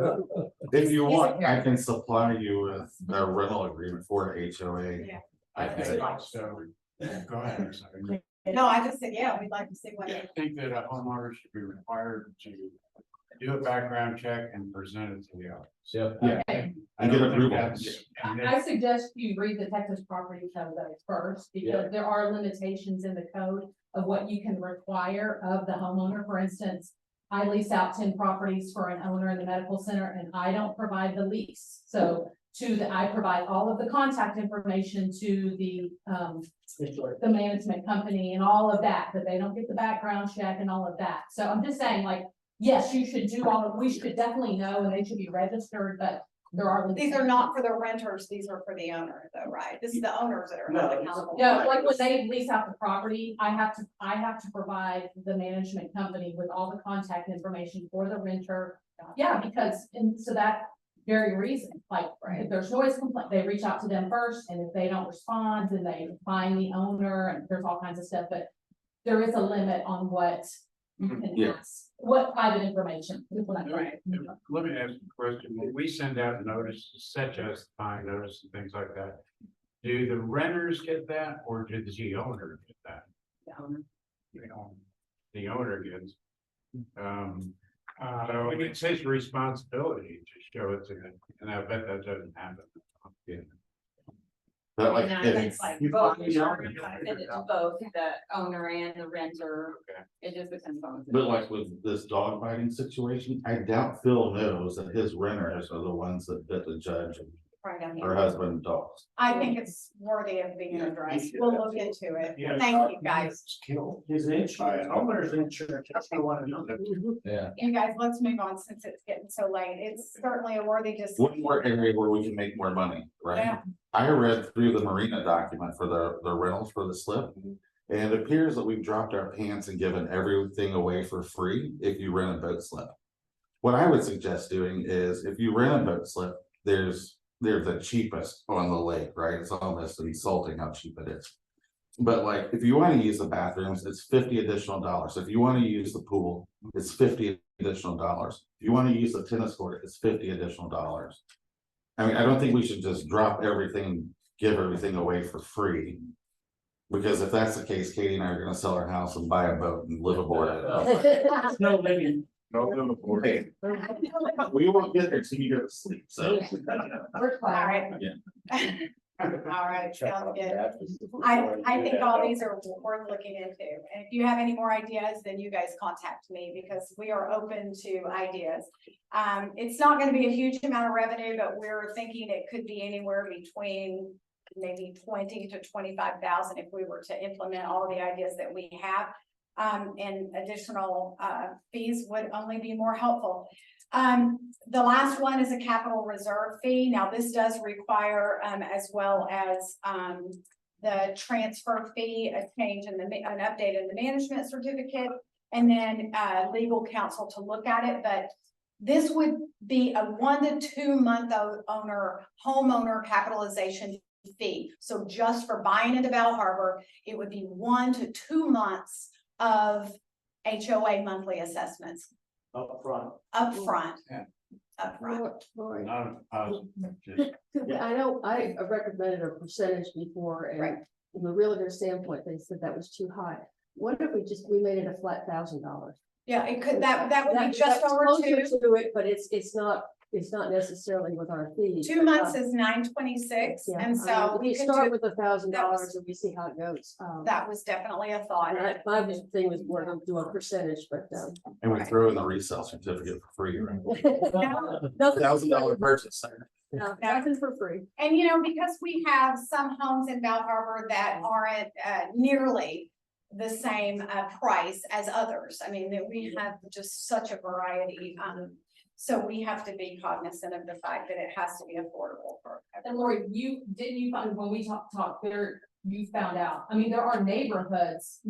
If you He's a want, I character. can supply you with a rental agreement for HOA. Yeah. I Okay. think so. Go ahead, I'm sorry. No, I just said, yeah, we'd like to see what. I think that a homeowner should be required to do a background check and present it to the office. Yep. Yeah. I And don't get think approval. that's. I suggest you read the Texas property code though first, because there are limitations in the code of what you can require of the homeowner. For instance, I lease out 10 properties for an owner in the medical center and I don't provide the lease. So I provide all of the contact information to the management company and all of that, but they don't get the background check and all of that. So I'm just saying, like, yes, you should do we should definitely know, and they should be registered, but there are. These are not for the renters, these are for the owner though, right? This is the owners that are held No. accountable. Yeah, like when they lease out the property, I have to provide the management company with all the contact information for the renter. Yeah, because, and so that very reason, like, if there's noise complaint, they reach out to them first, and if they don't respond, then they find the owner, and there's all kinds of stuff, but there is a limit on what you can Yeah. ask, what private information. Right. Let me ask a question. When we send out notices such as fine notice and things like that, do the renters get that or do the owner get that? The owner gets. So it's his responsibility to show it to them, and I bet that doesn't happen. Yeah. But like, And I if, think it's like both, and it's both the owner and the renter, it just depends on. but like with this dog biting situation, I doubt Phil knows that his renters are the ones that bit the judge and Right on her here. husband and dogs. I think it's worthy of being addressed. We'll look into it. Yeah. Thank you, guys. His insurance, homeowner's insurance, that's the one. Yeah. You guys, let's move on since it's getting so late. It's certainly a worthy One discussion. more area where we can make more money, right? Yeah. I read through the marina document for the rentals for the slip. And it appears that we've dropped our pants and given everything away for free if you rent a boat slip. What I would suggest doing is if you rent a boat slip, they're the cheapest on the lake, right? It's almost insulting how cheap it is. But like, if you want to use the bathrooms, it's $50 additional. If you want to use the pool, it's $50 additional. If you want to use the tennis court, it's $50 additional. I mean, I don't think we should just drop everything, give everything away for free. Because if that's the case, Katie and I are gonna sell our house and buy a boat and live aboard it. No living. No living aboard it. We won't get there till you go to sleep, so. All right. Yeah. All right, sounds good. I think all these are worth looking into. And if you have any more ideas, then you guys contact me because we are open to ideas. It's not gonna be a huge amount of revenue, but we're thinking it could be anywhere between maybe 20 to 25,000 if we were to implement all the ideas that we have. And additional fees would only be more helpful. The last one is a capital reserve fee. Now, this does require, as well as the transfer fee, a change in an update in the management certificate, and then legal counsel to look at it. But this would be a 1 to 2 month homeowner capitalization fee. So just for buying into Bell Harbor, it would be 1 to 2 months of HOA monthly assessments. Up front. Yeah. Lori, Not a positive, just- I know I recommended a percentage before, and from a realtor standpoint, they said that was too high. What if we made it a flat $1,000? Yeah, it could, that would be just That's over closer two. to it, but it's not necessarily with our fees. 2 months is $926, Yeah, and so we we could start do, with $1,000 that was- and we see how it goes. that was definitely a thought. My thing was more to do a percentage, but. And we throw in the resale certificate for free, right? Nothing- $1,000 purchase. No, nothing for free. And you know, because we have some homes in Bell Harbor that aren't nearly the same price as others. I mean, that we have just such a variety. So we have to be cognizant of the fact that it has to be affordable for And everyone. Lori, didn't you find when we talked there, you found out, I mean, there are neighborhoods,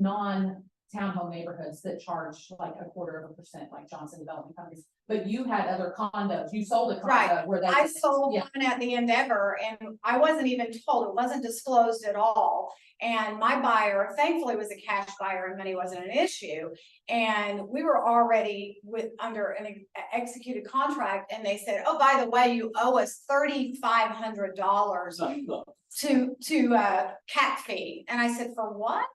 townhome neighborhoods that charge like 1/4%, like Johnson Development Companies. But you had other condos, you sold a condo Right. where they. I sold Yeah. one at the Endeavor and I wasn't even told, it wasn't disclosed at all. And my buyer thankfully was a cash buyer and money wasn't an issue. And we were already under an executed contract and they said, oh, by the way, you owe us $3,500 to cat fee. And I said, for what?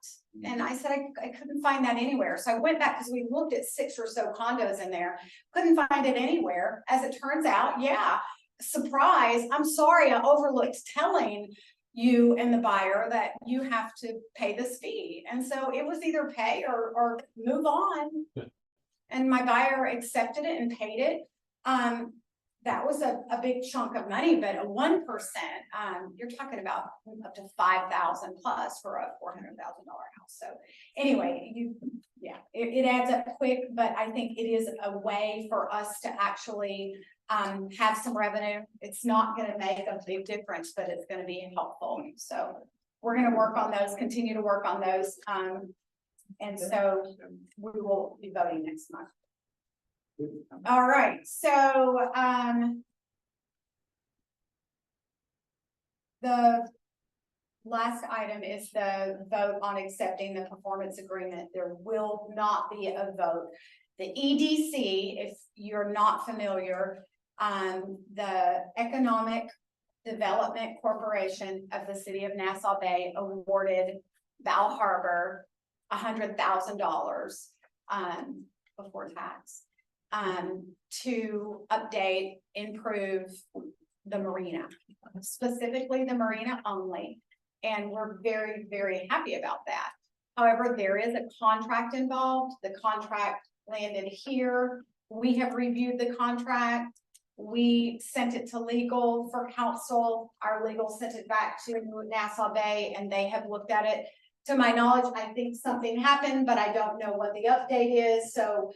And I said, I couldn't find that anywhere. So I went back because we looked at 6 or so condos in there, couldn't find it anywhere. As it turns out, yeah, surprise, I'm sorry, I overlooked telling you and the buyer that you have to pay this fee. And so it was either pay or move on. And my buyer accepted it and paid it. That was a big chunk of money, but a 1%, you're talking about up to 5,000 plus for a $400,000 house. So anyway, it adds up quick, but I think it is a way for us to actually have some revenue. It's not going to make a big difference, but it's going to be helpful. So we're going to work on those, continue to work on those. And so we will be voting next month. All right, so the last item is the vote on accepting the performance agreement. There will not be a vote. The EDC, if you're not familiar, the Economic Development Corporation of the City of Nassau Bay awarded Val Harbour $100,000 before tax. To update, improve the marina, specifically the marina only. And we're very, very happy about that. However, there is a contract involved. The contract landed here. We have reviewed the contract. We sent it to legal for counsel. Our legal sent it back to Nassau Bay and they have looked at it. To my knowledge, I think something happened, but I don't know what the update is. So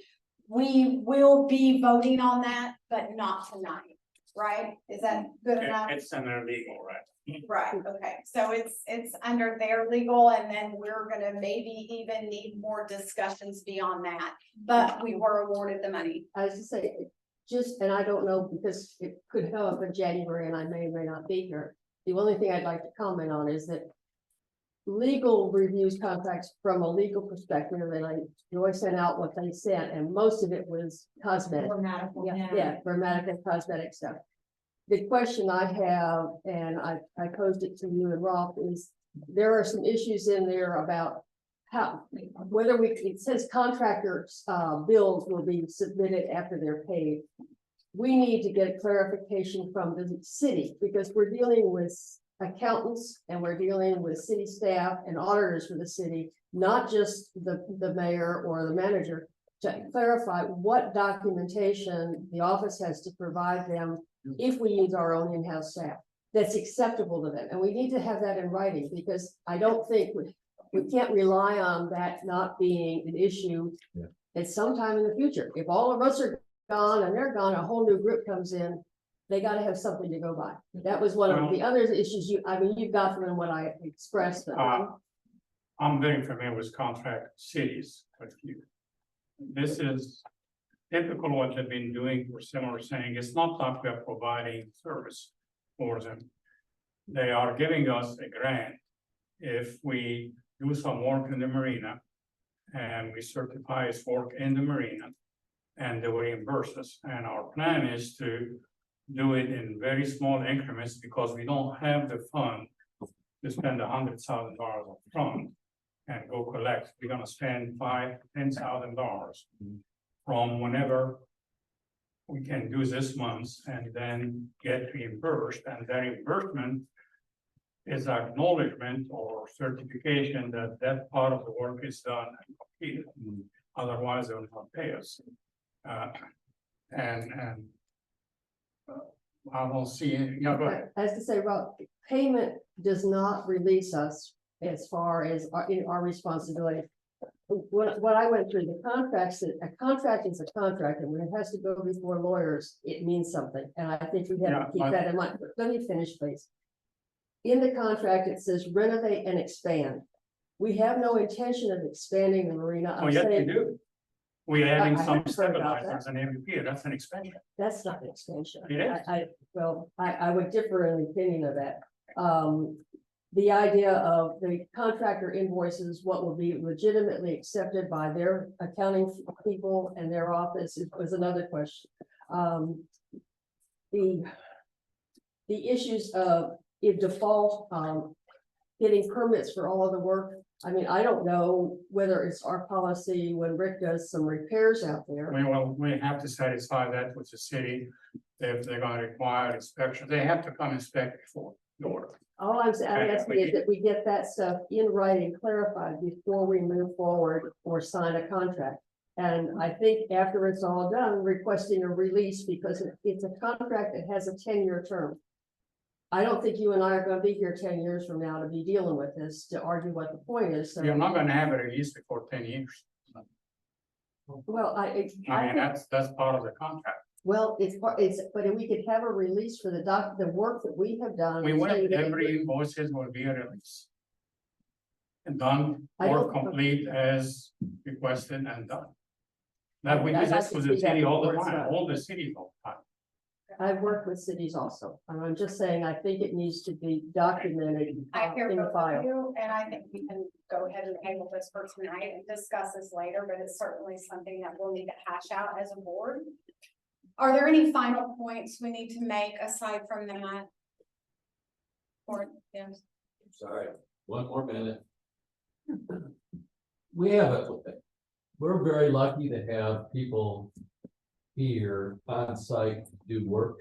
we will be voting on that, but not tonight, right? Is that good enough? It's under legal, right? Right, okay, so it's under their legal, and then we're gonna maybe even need more discussions beyond that, but we were awarded the money. I was to say, and I don't know, because it could come up in January and I may or may not be here. The only thing I'd like to comment on is that legal reviews contracts from a legal perspective, and Joy sent out what they sent, and most of it was cosmetic. Grammatical, Yeah, grammatical, cosmetic stuff. The question I have, and I posed it to you and Rolf, is there are some issues in there about whether it says contractors' bills will be submitted after they're paid. We need to get clarification from the city because we're dealing with accountants and we're dealing with city staff and auditors for the city, not just the mayor or the manager, to clarify what documentation the office has to provide them if we use our own in-house staff that's acceptable to them. And we need to have that in writing because I don't think we can't rely on that not being an issue at some time in the future. If all of us are gone and they're gone, a whole new group comes in. They got to have something to go by. That was one of the other issues you've got from what I expressed. I'm very familiar with contract cities, but this is typical what they've been doing for similar saying. It's not like we are providing service for them. They are giving us a grant if we do some work in the marina and we certify it's work in the marina and they will reimburse us. And our plan is to do it in very small increments because we don't have the fund to spend $100,000 up front and go collect. We're gonna spend $5,000 to $10,000 from whenever we can do this month and then get reimbursed. And the reimbursement is acknowledgement or certification that that part of the work is done and completed. Otherwise, they will not pay us. I don't see it. Yeah, go ahead. As to say, Rob, payment does not release us as far as our responsibility. What I went through, the contracts, a contract is a contract, and when it has to go before lawyers, it means something. And I think we have to keep that in mind. Let me finish, please. In the contract, it says renovate and expand. We have no intention of expanding the marina. I'm Oh, yes, you saying do. We're adding I some haven't heard about stabilizers and MVP, that's an expansion. that's not an expansion. It is. I would differ in the opinion of that. The idea of the contractor invoices, what will be legitimately accepted by their accounting people and their office was another question. The issues of in default, getting permits for all of the work. I mean, I don't know whether it's our policy when Rick does some repairs out there. We have to satisfy that with the city. If they're gonna require inspection, they have to come inspect before the order. All I'm asking is that we get that stuff in writing clarified before we move forward or sign a contract. And I think after it's all done, requesting a release because it's a contract that has a 10-year term. I don't think you and I are gonna be here 10 years from now to be dealing with this, to argue what the point is. So, You're not gonna have it released before 10 years. well, I I think, mean, that's part of the contract. well, but we could have a release for the work that we have done. We want every invoices will be a release. And done I or don't- complete as requested and done. That we I'd do like this to with the see that city all the before it's time, done. all the cities all the time. I've worked with cities also, and I'm just saying, I think it needs to be documented I hear in the both of file. you, and I think we can go ahead and table this for tonight and discuss this later, but it's certainly something that we'll need to hash out as a board. Are there any final points we need to make aside from that? Or, yes, Sorry, one more minute. We're very lucky to have people here on site to do work.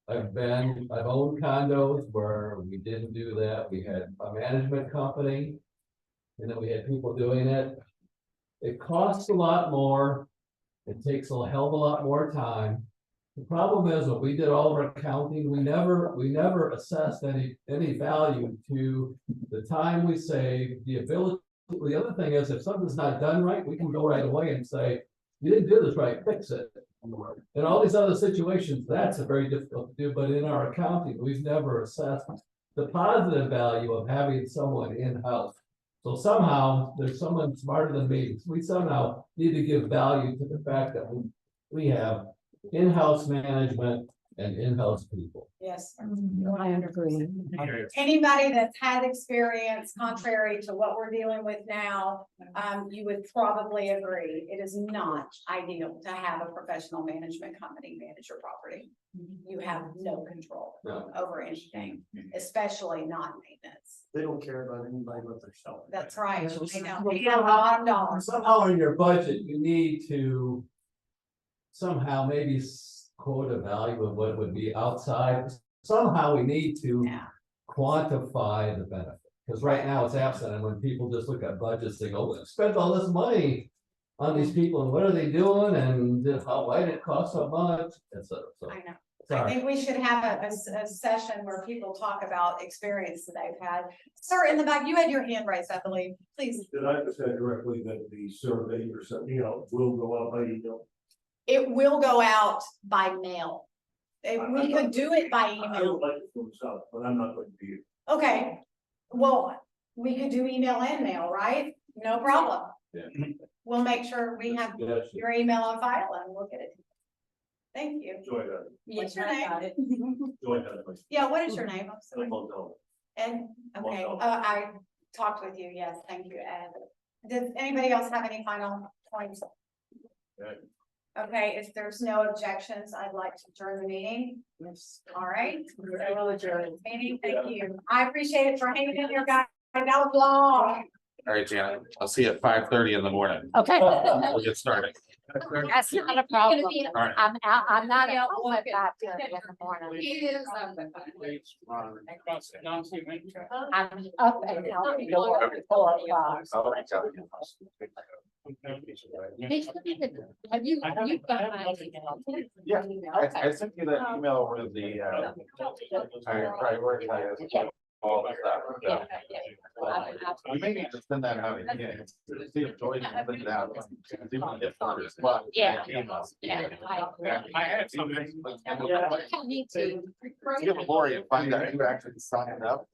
I've owned condos where we didn't do that. We had a management company. And then we had people doing it. It costs a lot more. It takes a hell of a lot more time. The problem is when we did all of our accounting, we never assessed any value to the time we saved, the ability. The other thing is if something's not done right, we can go right away and say, you didn't do this right, fix it. In all these other situations, that's a very difficult to do, but in our accounting, we've never assessed the positive value of having someone in-house. So somehow, there's someone smarter than me, we somehow need to give value to the fact that we have in-house management and in-house people. yes. I agree. Anybody that's had experience contrary to what we're dealing with now, you would probably agree. It is not ideal to have a professional management company manage your property. You have no control No. over anything, especially not maintenance. They don't care about anybody but themselves. That's right. They don't. Well, They have bottom dollar. Somehow in your budget, you need to somehow maybe quote a value of what would be outside. Somehow we need to Yeah. quantify the benefit. Because right now it's absent, and when people just look at budgets, they go, "We spent all this money on these people, and what are they doing, and why did it cost so much, etc." So, I know. I sorry. think we should have a session where people talk about experience that they've had. Sir, in the back, you had your hand raised, I believe. Please. Did I just say directly that the survey or something, will go up, It will go out by mail. We could do it by email. like it for myself, but I'm not going to be. Okay, well, we could do email and mail, right? No problem. Yeah. We'll make sure we have Yes. your email on file and we'll get it. Thank you. Joy that. What's your name? Joy that. Yeah, what is your name? I'm sorry. I don't know. And, okay, Well, I talked with you, yes, thank you, Ed. Does anybody else have any final points? Okay. Okay, if there's no objections, I'd like to adjourn the meeting. Yes. All right. I will adjourn. Meeting, thank you. I appreciate it for hanging in there, guys. That was long. All right, Janet, I'll see you at 5:30 in the morning. Okay. We'll get started. That's not a problem. All right. I'm not at home at 5:30 in the morning. I'm up and out the door at 4 o'clock. I'll reach out. Have you got my email? Yeah, I sent you that email with the, I prioritize all the stuff. You may need to send that out again. See if Joy can send it out. See if we can get first, but. Yeah. Yeah. I had something. I need to. Give Lori and find out who actually signed up.